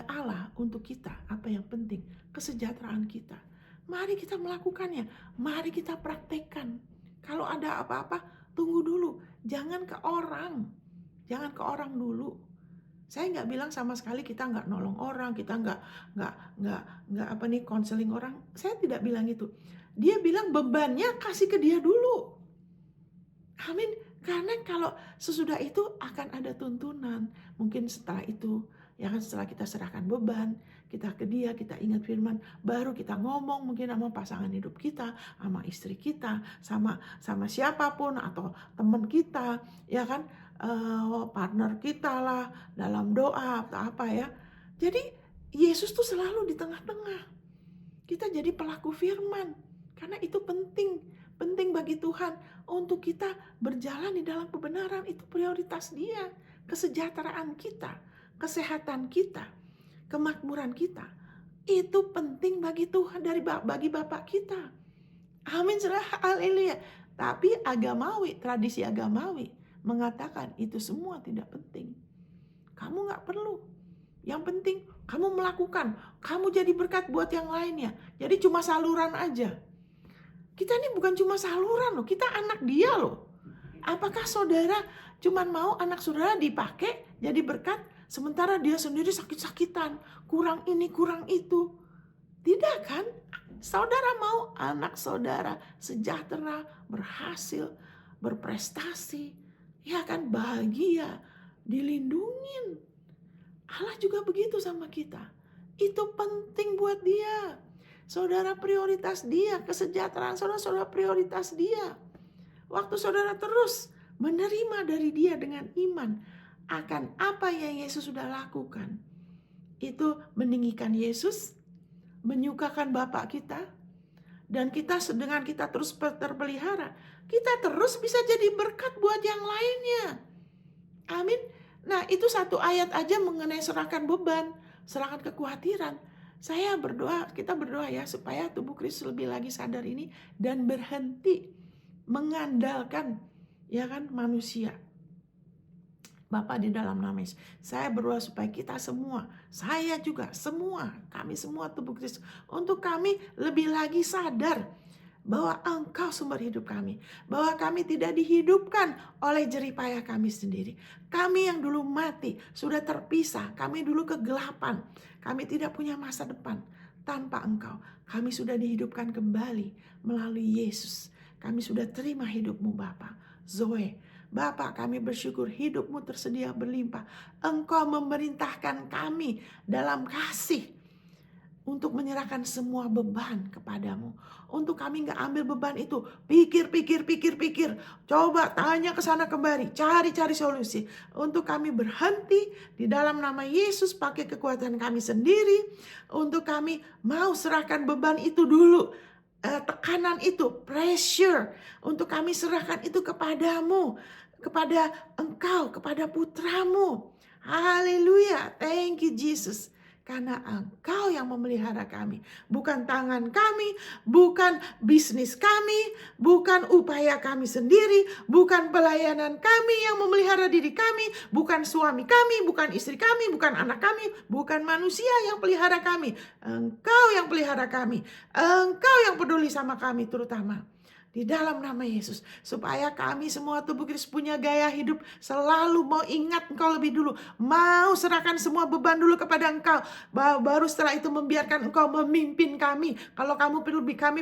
Allah untuk kita. Apa yang penting? Kesejahteraan kita. Mari kita melakukannya. Mari kita praktekkan. Kalau ada apa-apa, tunggu dulu. Jangan ke orang. Jangan ke orang dulu. Saya nggak bilang sama sekali kita nggak nolong orang, kita nggak konseling orang. Saya tidak bilang itu. Dia bilang bebannya kasih ke dia dulu. Amin. Karena kalau sesudah itu akan ada tuntunan. Mungkin setelah itu, ya kan, setelah kita serahkan beban, kita ke dia, kita ingat firman, baru kita ngomong mungkin sama pasangan hidup kita, sama istri kita, sama siapapun atau teman kita, ya kan, partner kita lah dalam doa atau apa ya. Jadi Yesus tuh selalu di tengah-tengah. Kita jadi pelaku firman karena itu penting bagi Tuhan untuk kita berjalan di dalam kebenaran. Itu prioritas Dia. Kesejahteraan kita, kesehatan kita, kemakmuran kita, itu penting bagi Tuhan, bagi Bapak kita. Amin. Haleluya. Tapi agamawi, tradisi agamawi mengatakan itu semua tidak penting. Kamu gak perlu. Yang penting kamu melakukan, kamu jadi berkat buat yang lainnya. Jadi cuma saluran aja. Kita ini bukan cuma saluran loh, kita anak Dia loh. Apakah saudara cuman mau anak saudara dipakai jadi berkat, sementara dia sendiri sakit-sakitan, kurang ini, kurang itu? Tidak kan? Saudara mau anak saudara sejahtera, berhasil, berprestasi, ya kan, bahagia, dilindungin. Allah juga begitu sama kita. Itu penting buat dia. Saudara prioritas dia, kesejahteraan saudara prioritas dia. Waktu saudara terus menerima dari dia dengan iman akan apa yang Yesus sudah lakukan, itu meninggikan Yesus, menyukakan Bapa kita, dan kita dengan kita terus terpelihara, kita terus bisa jadi berkat buat yang lainnya. Amin. Nah, itu satu ayat aja mengenai serahkan beban, serahkan kekhawatiran. Saya berdoa, kita berdoa ya, supaya tubuh Kristus lebih lagi sadar ini dan berhenti mengandalkan, ya kan, manusia. Bapa di dalam nama Yesus, saya berdoa supaya kita semua, saya juga, semua, kami semua tubuh Kristus, untuk kami lebih lagi sadar bahwa Engkau sumber hidup kami, bahwa kami tidak dihidupkan oleh jerih payah kami sendiri. Kami yang dulu mati, sudah terpisah, kami dulu kegelapan, kami tidak punya masa depan tanpa Engkau. Kami sudah dihidupkan kembali melalui Yesus. Kami sudah terima hidup-Mu Bapa, Zoe. Bapa, kami bersyukur hidup-Mu tersedia berlimpah. Engkau memerintahkan kami dalam kasih untuk menyerahkan semua beban kepadamu. Untuk kami gak ambil beban itu, pikir. Coba tanya ke sana kembali, cari solusi. Untuk kami berhenti di dalam nama Yesus, pakai kekuatan kami sendiri. Untuk kami mau serahkan beban itu dulu. Tekanan itu, pressure. Untuk kami serahkan itu kepadamu, kepada Engkau, kepada putramu. Haleluya, thank you Jesus. Karena Engkau yang memelihara kami. Bukan tangan kami, bukan bisnis kami, bukan upaya kami sendiri, bukan pelayanan kami yang memelihara diri kami, bukan suami kami, bukan istri kami, bukan anak kami, bukan manusia yang pelihara kami. Engkau yang pelihara kami. Engkau yang peduli sama kami terutama. Di dalam nama Yesus, supaya kami semua tubuh Kristus punya gaya hidup selalu mau ingat Engkau lebih dulu, mau serahkan semua beban dulu kepada Engkau, baru setelah itu membiarkan Engkau memimpin kami. Kalau kami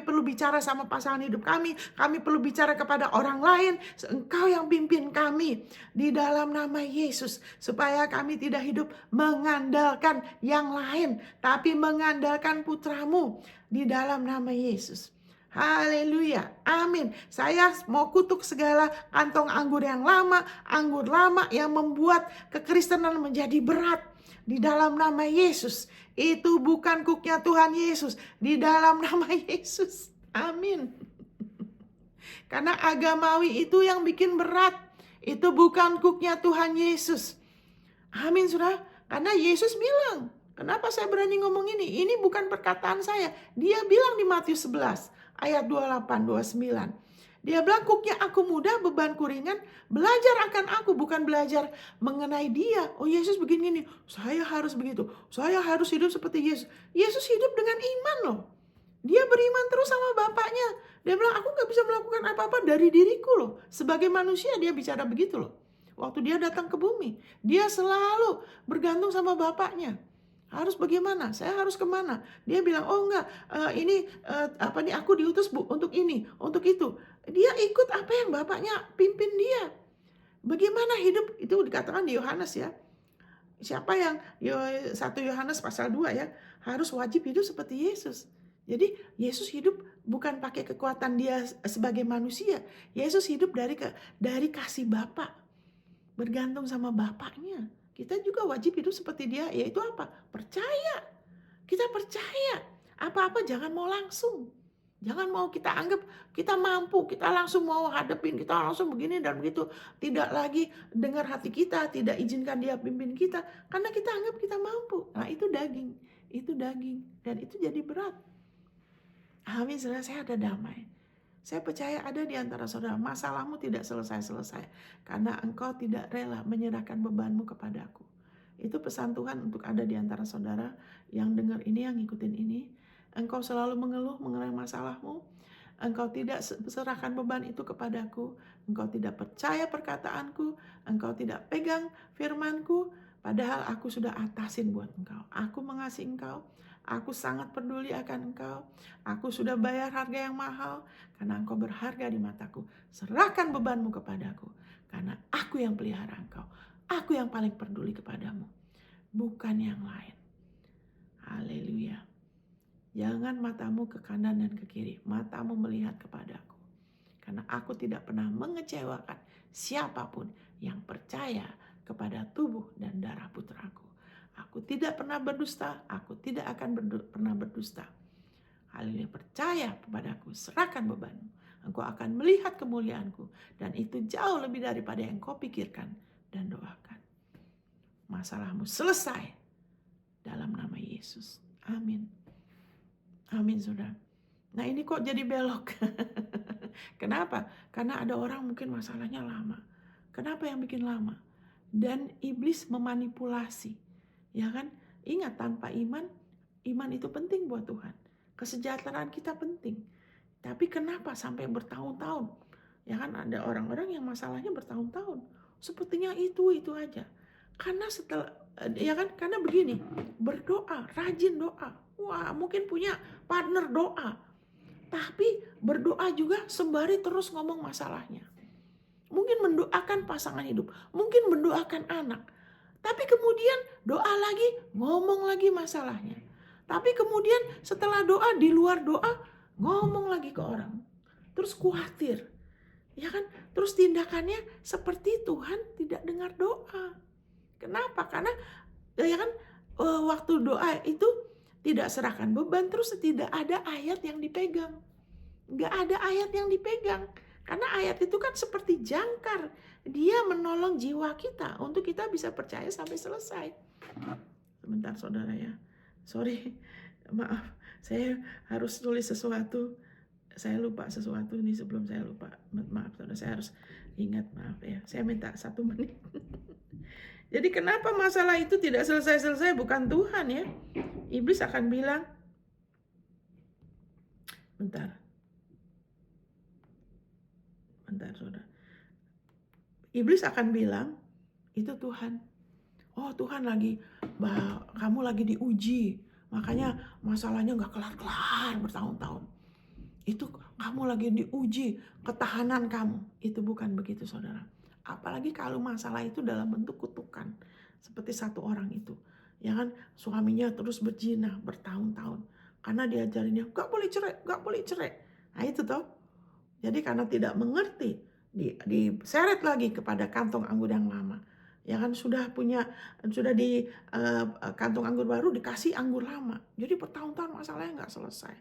perlu bicara sama pasangan hidup kami perlu bicara kepada orang lain, Engkau yang pimpin kami di dalam nama Yesus, supaya kami tidak hidup mengandalkan yang lain, tapi mengandalkan putramu di dalam nama Yesus. Haleluya, amin. Saya mau kutuk segala kantong anggur yang lama, anggur lama yang membuat kekristenan menjadi berat. Di dalam nama Yesus, itu bukan kuknya Tuhan Yesus. Di dalam nama Yesus, amin. Karena agamawi itu yang bikin berat. Itu bukan kuknya Tuhan Yesus. Amin, saudara. Karena Yesus bilang, kenapa saya berani ngomong ini? Ini bukan perkataan saya. Dia bilang di Matius 11. Ayat 28-29. Dia bilang, kuknya aku mudah, bebanku ringan. Belajar akan aku, bukan belajar mengenai dia. Oh, Yesus begini, saya harus begitu. Saya harus hidup seperti Yesus. Yesus hidup dengan iman loh. Dia beriman terus sama Bapaknya. Dia bilang, aku gak bisa melakukan apa-apa dari diriku loh. Sebagai manusia dia bicara begitu loh. Waktu dia datang ke bumi, dia selalu bergantung sama Bapaknya. Harus bagaimana? Saya harus kemana? Dia bilang, oh enggak, ini aku diutus untuk ini, untuk itu. Dia ikut apa yang Bapaknya pimpin dia. Bagaimana hidup, itu dikatakan di Yohanes ya. Siapa yang 1 Yohanes pasal 2 ya, harus wajib hidup seperti Yesus. Jadi Yesus hidup bukan pakai kekuatan dia sebagai manusia. Yesus hidup dari kasih Bapa. Bergantung sama Bapaknya. Kita juga wajib hidup seperti dia, yaitu apa? Percaya. Kita percaya. Apa-apa jangan mau langsung. Jangan mau kita anggap kita mampu, kita langsung mau hadapin, kita langsung begini dan begitu. Tidak lagi dengar hati kita, tidak izinkan dia pimpin kita. Karena kita anggap kita mampu. Nah itu daging. Itu daging. Dan itu jadi berat. Amin, saya ada damai. Saya percaya ada di antara saudara, masalahmu tidak selesai-selesai. Karena engkau tidak rela menyerahkan bebanmu kepadaku. Itu pesan Tuhan untuk ada di antara saudara yang dengar ini, yang ngikutin ini. Engkau selalu mengeluh mengenai masalahmu. Engkau tidak serahkan beban itu kepadaku. Engkau tidak percaya perkataanku. Engkau tidak pegang firmanku. Padahal aku sudah atasin buat engkau. Aku mengasihi engkau. Aku sangat peduli akan engkau. Aku sudah bayar harga yang mahal. Karena engkau berharga di mataku. Serahkan bebanmu kepadaku. Karena aku yang pelihara engkau. Aku yang paling peduli kepadamu. Bukan yang lain. Haleluya. Jangan matamu ke kanan dan ke kiri. Matamu melihat kepadaku. Karena aku tidak pernah mengecewakan siapapun yang percaya kepada tubuh dan darah putraku. Aku tidak pernah berdusta. Aku tidak akan pernah berdusta. Haleluya. Percaya kepadaku. Serahkan bebanmu. Engkau akan melihat kemuliaanku. Dan itu jauh lebih daripada yang kau pikirkan dan doakan. Masalahmu selesai dalam nama Yesus. Amin. Amin, saudara. Nah, ini kok jadi belok? Kenapa? Karena ada orang mungkin masalahnya lama. Kenapa yang bikin lama? Dan iblis memanipulasi. Ya kan? Ingat, tanpa iman, iman itu penting buat Tuhan. Kesejahteraan kita penting. Tapi kenapa sampai bertahun-tahun? Ya kan, ada orang-orang yang masalahnya bertahun-tahun. Sepertinya itu aja. Karena karena begini, berdoa, rajin doa. Wah, mungkin punya partner doa. Tapi berdoa juga sembari terus ngomong masalahnya. Mungkin mendoakan pasangan hidup, mungkin mendoakan anak. Tapi kemudian doa lagi, ngomong lagi masalahnya. Tapi kemudian setelah doa, di luar doa, ngomong lagi ke orang. Terus khawatir. Ya kan? Terus tindakannya seperti Tuhan tidak dengar doa. Kenapa? Karena ya kan, waktu doa itu tidak serahkan beban, terus tidak ada ayat yang dipegang. Nggak ada ayat yang dipegang. Karena ayat itu kan seperti jangkar. Dia menolong jiwa kita untuk kita bisa percaya sampai selesai. Sebentar saudara ya. Sorry, maaf. Saya harus tulis sesuatu. Saya lupa sesuatu nih sebelum saya lupa. Maaf saudara, saya harus ingat, maaf ya. Saya minta 1 menit. Jadi kenapa masalah itu tidak selesai-selesai? Bukan Tuhan ya. Iblis akan bilang, bentar saudara. Iblis akan bilang, itu Tuhan. Oh, Tuhan kamu lagi diuji. Makanya masalahnya gak kelar-kelar bertahun-tahun. Itu kamu lagi diuji ketahanan kamu. Itu bukan begitu saudara. Apalagi kalau masalah itu dalam bentuk kutukan. Seperti satu orang itu. Ya kan, suaminya terus berzina bertahun-tahun. Karena diajarinnya, gak boleh cerai. Nah itu toh. Jadi karena tidak mengerti, diseret lagi kepada kantong anggur yang lama. Ya kan, sudah di kantong anggur baru dikasih anggur lama. Jadi bertahun-tahun masalahnya gak selesai.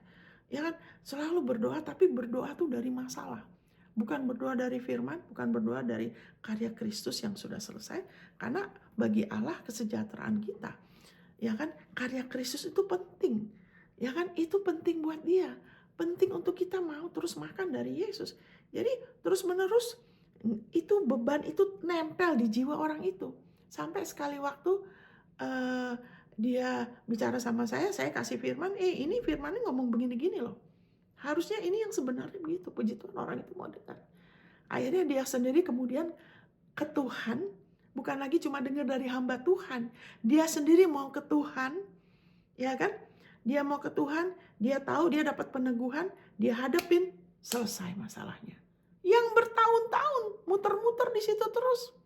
Ya kan, selalu berdoa, tapi berdoa tuh dari masalah. Bukan berdoa dari firman, bukan berdoa dari karya Kristus yang sudah selesai. Karena bagi Allah kesejahteraan kita, ya kan, karya Kristus itu penting. Ya kan, itu penting buat dia. Penting untuk kita mau terus makan dari Yesus. Jadi terus menerus itu beban itu nempel di jiwa orang itu. Sampai sekali waktu dia bicara sama saya kasih firman, ini firmannya ngomong begini-gini loh. Harusnya ini yang sebenarnya begitu. Puji Tuhan, orang itu mau dengar. Akhirnya dia sendiri kemudian ke Tuhan, bukan lagi cuma dengar dari hamba Tuhan. Dia sendiri mau ke Tuhan, ya kan? Dia mau ke Tuhan, dia tahu dia dapat peneguhan, dia hadapin, selesai masalahnya. Yang bertahun-tahun muter-muter di situ terus.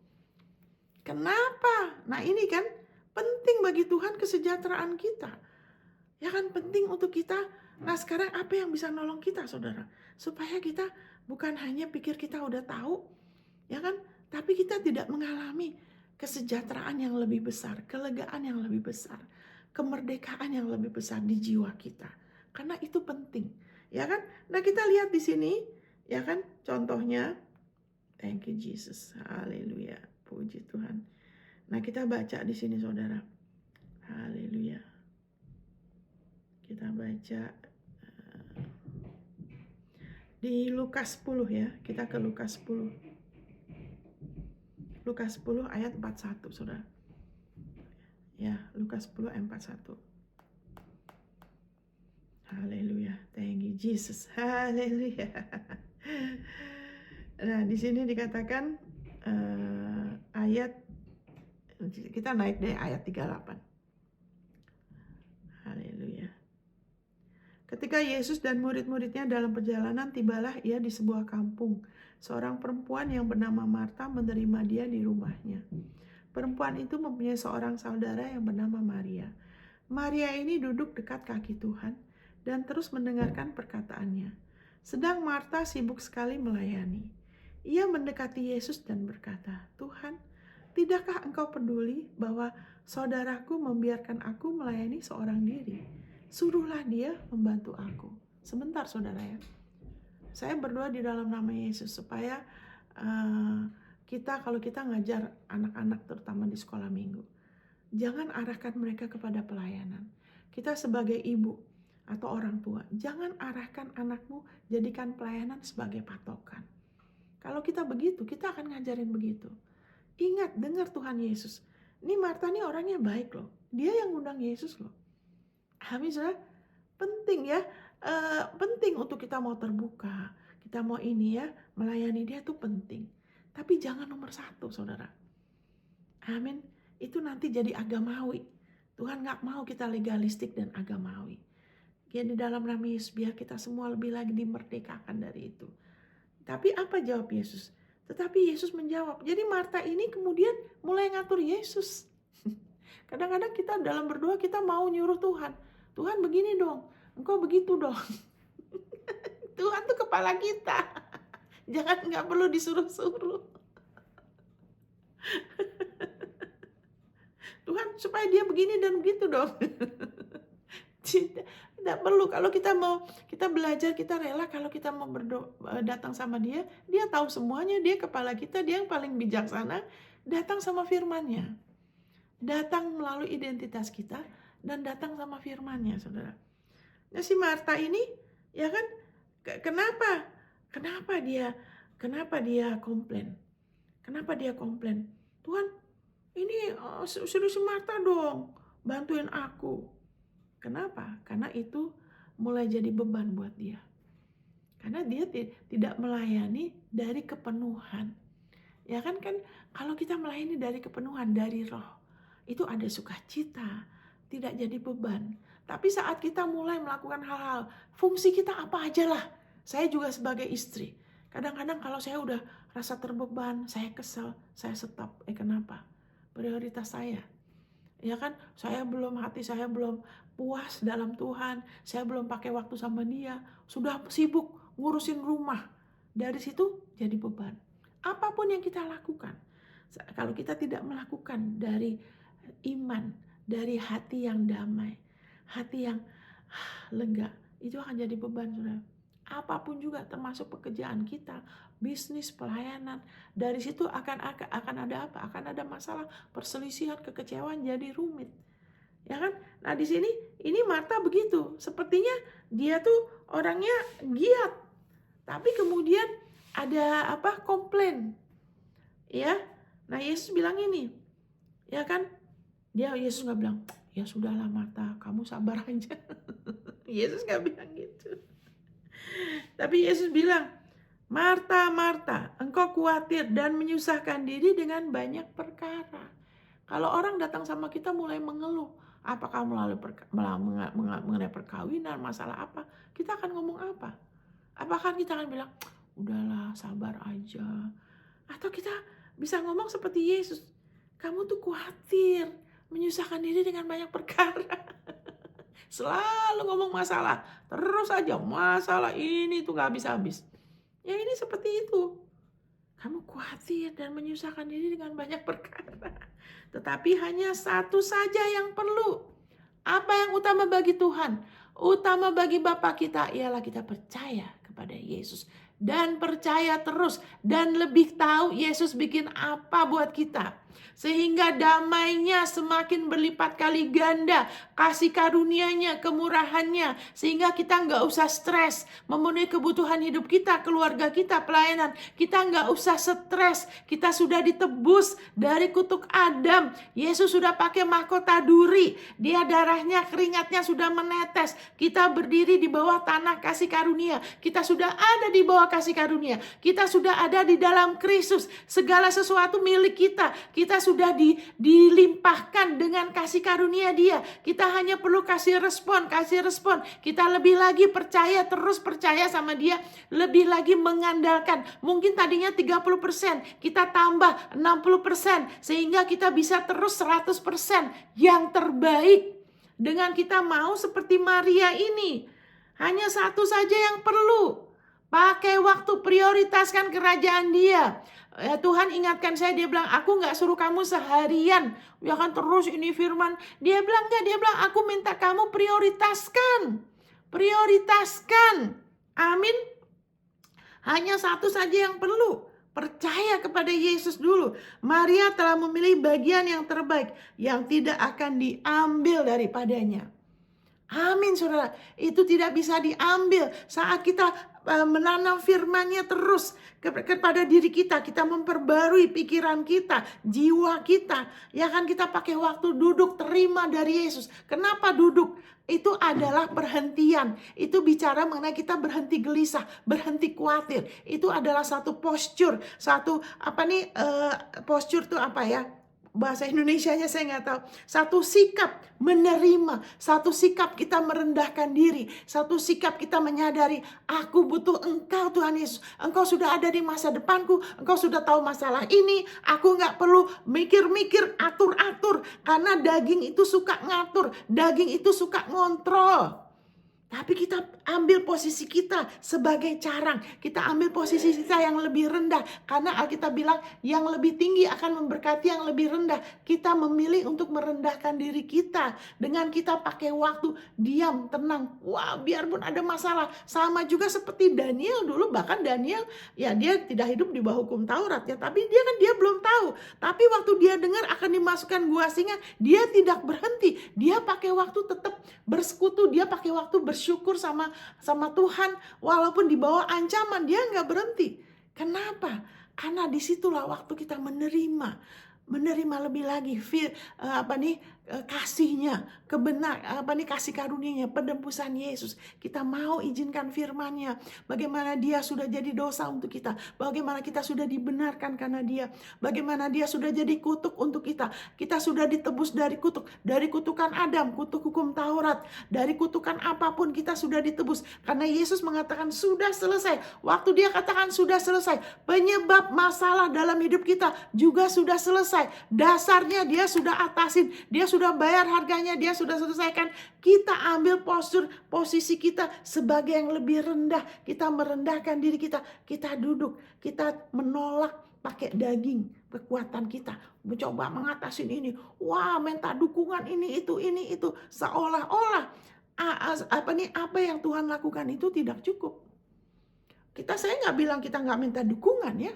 Kenapa? Nah ini kan penting bagi Tuhan kesejahteraan kita. Ya kan, penting untuk kita. Nah sekarang apa yang bisa nolong kita saudara? Supaya kita bukan hanya pikir kita udah tahu, ya kan? Tapi kita tidak mengalami kesejahteraan yang lebih besar, kelegaan yang lebih besar, kemerdekaan yang lebih besar di jiwa kita. Karena itu penting, ya kan? Nah kita lihat di sini, ya kan? Contohnya, thank you Jesus, haleluya, puji Tuhan. Nah kita baca di sini saudara, haleluya. Kita baca di Lukas 10 ya. Kita ke Lukas 10. Lukas 10 ayat 41 saudara. Ya, Lukas 10 ayat 41. Haleluya. Thank you you Jesus. Haleluya. Nah, di sini dikatakan ayat, kita naik deh ayat 38. Haleluya. Ketika Yesus dan murid-muridnya dalam perjalanan, tibalah ia di sebuah kampung. Seorang perempuan yang bernama Marta menerima dia di rumahnya. Perempuan itu mempunyai seorang saudara yang bernama Maria. Maria ini duduk dekat kaki Tuhan dan terus mendengarkan perkataannya. Sedang Marta sibuk sekali melayani. Ia mendekati Yesus dan berkata, "Tuhan, tidakkah engkau peduli bahwa saudaraku membiarkan aku melayani seorang diri? Suruhlah dia membantu aku." Sebentar saudara ya. Saya berdoa di dalam nama Yesus supaya kalau kita ngajar anak-anak terutama di sekolah minggu, jangan arahkan mereka kepada pelayanan. Kita sebagai ibu atau orang tua, jangan arahkan anakmu jadikan pelayanan sebagai patokan. Kalau kita begitu, kita akan ngajarin begitu. Ingat, dengar Tuhan Yesus. Ini Marta nih orangnya baik loh. Dia yang undang Yesus loh. Amin, saudara. Penting ya. Penting untuk kita mau terbuka. Kita mau ini ya, melayani dia tuh penting. Tapi jangan nomor 1, saudara. Amin. Itu nanti jadi agamawi. Tuhan gak mau kita legalistik dan agamawi. Ya, di dalam nama Yesus, biar kita semua lebih lagi dimerdekakan dari itu. Tapi apa jawab Yesus? Tetapi Yesus menjawab. Jadi Marta ini kemudian mulai ngatur Yesus. Kadang-kadang kita dalam berdoa kita mau nyuruh Tuhan. Tuhan begini dong, engkau begitu dong. Tuhan tuh kepala kita. Jangan, gak perlu disuruh-suruh. Tuhan supaya dia begini dan begitu dong. Tidak perlu. Kalau kita mau, kita belajar, kita rela. Kalau kita mau datang sama dia, dia tahu semuanya, dia kepala kita, dia yang paling bijaksana. Datang sama firman-Nya, datang melalui identitas kita, dan datang sama firman-Nya, saudara. Nah, si Marta ini, ya kan, kenapa dia komplain? Kenapa dia komplain? Tuhan, ini suruh si Marta dong, bantuin aku. Kenapa? Karena itu mulai jadi beban buat dia. Karena dia tidak melayani dari kepenuhan. Ya kan, kalau kita melayani dari kepenuhan, dari roh, itu ada sukacita, tidak jadi beban. Tapi saat kita mulai melakukan hal-hal, fungsi kita apa aja lah. Saya juga sebagai istri, kadang-kadang kalau saya udah rasa terbeban, saya kesel, saya stop. Kenapa? Prioritas saya. Ya kan, hati saya belum puas dalam Tuhan, saya belum pakai waktu sama dia, sudah sibuk ngurusin rumah. Dari situ jadi beban. Apapun yang kita lakukan, kalau kita tidak melakukan dari iman, dari hati yang damai, hati yang lega, itu akan jadi beban, saudara. Apapun juga, termasuk pekerjaan kita, bisnis, pelayanan, dari situ akan ada apa? Akan ada masalah, perselisihan, kekecewaan, jadi rumit. Ya kan? Nah, di sini ini Marta begitu. Sepertinya dia tuh orangnya giat. Tapi kemudian ada komplain. Ya. Nah, Yesus bilang ini. Ya kan? Yesus enggak bilang, "Ya sudahlah Marta, kamu sabar aja." Yesus enggak bilang gitu. Tapi Yesus bilang, "Marta, Marta, engkau khawatir dan menyusahkan diri dengan banyak perkara." Kalau orang datang sama kita mulai mengeluh, apakah mengenai perkawinan, masalah apa, kita akan ngomong apa? Apakah kita akan bilang, "Udahlah, sabar aja"? Atau kita bisa ngomong seperti Yesus, "Kamu tuh khawatir, menyusahkan diri dengan banyak perkara." Selalu ngomong masalah, terus aja masalah ini tuh gak habis-habis. Ya, ini seperti itu. Kamu khawatir dan menyusahkan diri dengan banyak perkara. Tetapi hanya satu saja yang perlu. Apa yang utama bagi Tuhan? Utama bagi Bapa kita ialah kita percaya kepada Yesus. Dan percaya terus. Dan lebih tahu Yesus bikin apa buat kita. sehingga damainya semakin berlipat kali ganda, kasih karunia-Nya, kemurahannya, sehingga kita nggak usah stres memenuhi kebutuhan hidup kita, keluarga kita, pelayanan. Kita nggak usah stres, kita sudah ditebus dari kutuk Adam. Yesus sudah pakai mahkota duri, dia darahnya, keringatnya sudah menetes. Kita berdiri di bawah tanah kasih karunia, kita sudah ada di bawah kasih karunia, kita sudah ada di dalam Kristus. Segala sesuatu milik kita, kita sudah dilimpahkan dengan kasih karunia dia. Kita hanya perlu kasih respon. Kita lebih lagi percaya, terus percaya sama dia, lebih lagi mengandalkan. Mungkin tadinya 30%, kita tambah 60%, sehingga kita bisa terus 100% yang terbaik. Dengan kita mau seperti Maria ini, hanya satu saja yang perlu. Pakai waktu, prioritaskan kerajaan dia. Tuhan ingatkan saya, dia bilang, aku gak suruh kamu seharian ya kan terus ini firman. Dia bilang enggak, dia bilang aku minta kamu prioritaskan. Amin. Hanya satu saja yang perlu. Percaya kepada Yesus dulu. Maria telah memilih bagian yang terbaik, yang tidak akan diambil daripadanya. Amin, saudara. Itu tidak bisa diambil saat kita menanam firman-Nya terus kepada diri kita. Kita memperbarui pikiran kita, jiwa kita. Ya kan, kita pakai waktu duduk terima dari Yesus. Kenapa duduk? Itu adalah perhentian. Itu bicara mengenai kita berhenti gelisah, berhenti khawatir. Itu adalah satu posture. Posture itu apa ya? Bahasa Indonesianya saya nggak tahu. Satu sikap menerima, satu sikap kita merendahkan diri, satu sikap kita menyadari, aku butuh Engkau Tuhan Yesus. Engkau sudah ada di masa depanku, Engkau sudah tahu masalah ini. Aku nggak perlu mikir-mikir, atur-atur, karena daging itu suka ngatur, daging itu suka ngontrol. Tapi kita ambil posisi kita sebagai carang. Kita ambil posisi kita yang lebih rendah. Karena Alkitab bilang yang lebih tinggi akan memberkati yang lebih rendah. Kita memilih untuk merendahkan diri kita. Dengan kita pakai waktu diam, tenang. Wah, biarpun ada masalah. Sama juga seperti Daniel dulu. Bahkan Daniel, ya dia tidak hidup di bawah hukum Taurat ya. Tapi dia belum tahu. Tapi waktu dia dengar akan dimasukkan gua singa, dia tidak berhenti. Dia pakai waktu tetap bersekutu. Dia pakai waktu bersyukur sama Tuhan, walaupun di bawah ancaman dia nggak berhenti. Kenapa? Karena disitulah waktu kita menerima lebih lagi kasihnya, kasih karunia-Nya, penebusan Yesus. Kita mau izinkan firman-Nya, bagaimana dia sudah jadi dosa untuk kita, bagaimana kita sudah dibenarkan karena dia, bagaimana dia sudah jadi kutuk untuk kita. Kita sudah ditebus dari kutukan Adam, kutuk hukum Taurat, dari kutukan apapun kita sudah ditebus. Karena Yesus mengatakan sudah selesai. Waktu dia katakan sudah selesai, penyebab masalah dalam hidup kita juga sudah selesai. Dasarnya dia sudah atasin, dia sudah bayar harganya, dia sudah selesaikan. Kita ambil posisi kita sebagai yang lebih rendah. Kita merendahkan diri kita, kita duduk, kita menolak pakai daging kekuatan kita, mencoba mengatasi ini. Wah, minta dukungan ini itu, seolah-olah apa yang Tuhan lakukan itu tidak cukup. Saya nggak bilang kita nggak minta dukungan ya,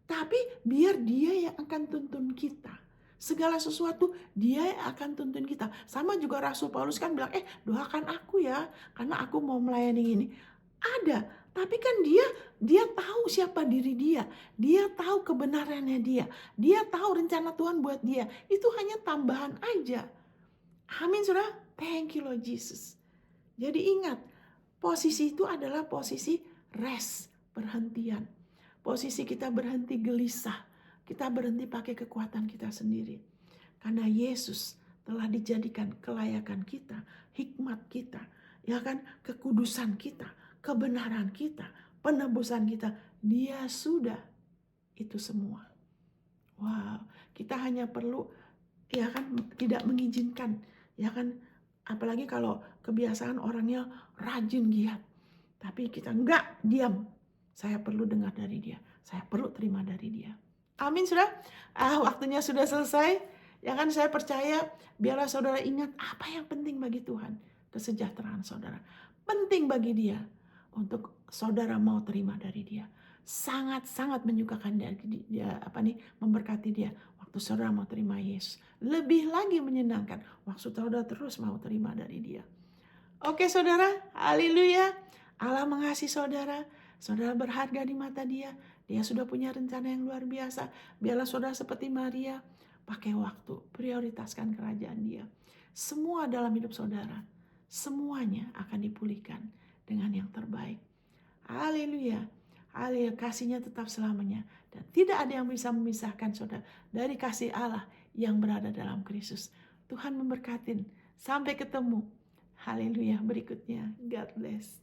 tapi biar dia yang akan tuntun kita. Segala sesuatu dia yang akan tuntun kita. Sama juga Rasul Paulus kan bilang, doakan aku ya, karena aku mau melayani ini. Ada, tapi kan dia tahu siapa diri dia. Dia tahu kebenarannya dia. Dia tahu rencana Tuhan buat dia. Itu hanya tambahan aja. Amin, saudara. Thank you Lord Jesus. Jadi ingat, posisi itu adalah posisi rest, perhentian. Posisi kita berhenti gelisah. Kita berhenti pakai kekuatan kita sendiri. Karena Yesus telah dijadikan kelayakan kita, hikmat kita, ya kan, kekudusan kita, kebenaran kita, penebusan kita. Dia sudah itu semua. Wow, kita hanya perlu ya kan tidak mengizinkan, ya kan, apalagi kalau kebiasaan orangnya rajin giat. Tapi kita enggak, diam. Saya perlu dengar dari dia. Saya perlu terima dari dia. Amin, sudah. Waktunya sudah selesai. Ya kan, saya percaya biarlah saudara ingat apa yang penting bagi Tuhan. Kesejahteraan saudara. Penting bagi dia untuk saudara mau terima dari dia. Sangat-sangat menyukakan dia, memberkati dia. waktu saudara mau terima Yesus. Lebih lagi menyenangkan waktu saudara terus mau terima dari Dia. Oke saudara, haleluya. Allah mengasihi saudara. Saudara berharga di mata Dia. Dia sudah punya rencana yang luar biasa. Biarlah saudara seperti Maria, pakai waktu, prioritaskan kerajaan Dia. Semua dalam hidup saudara, semuanya akan dipulihkan dengan yang terbaik. Haleluya. Haleluya, kasihnya tetap selamanya. Dan tidak ada yang bisa memisahkan saudara dari kasih Allah yang berada dalam Kristus. Tuhan memberkatin. Sampai ketemu. Haleluya berikutnya. God bless.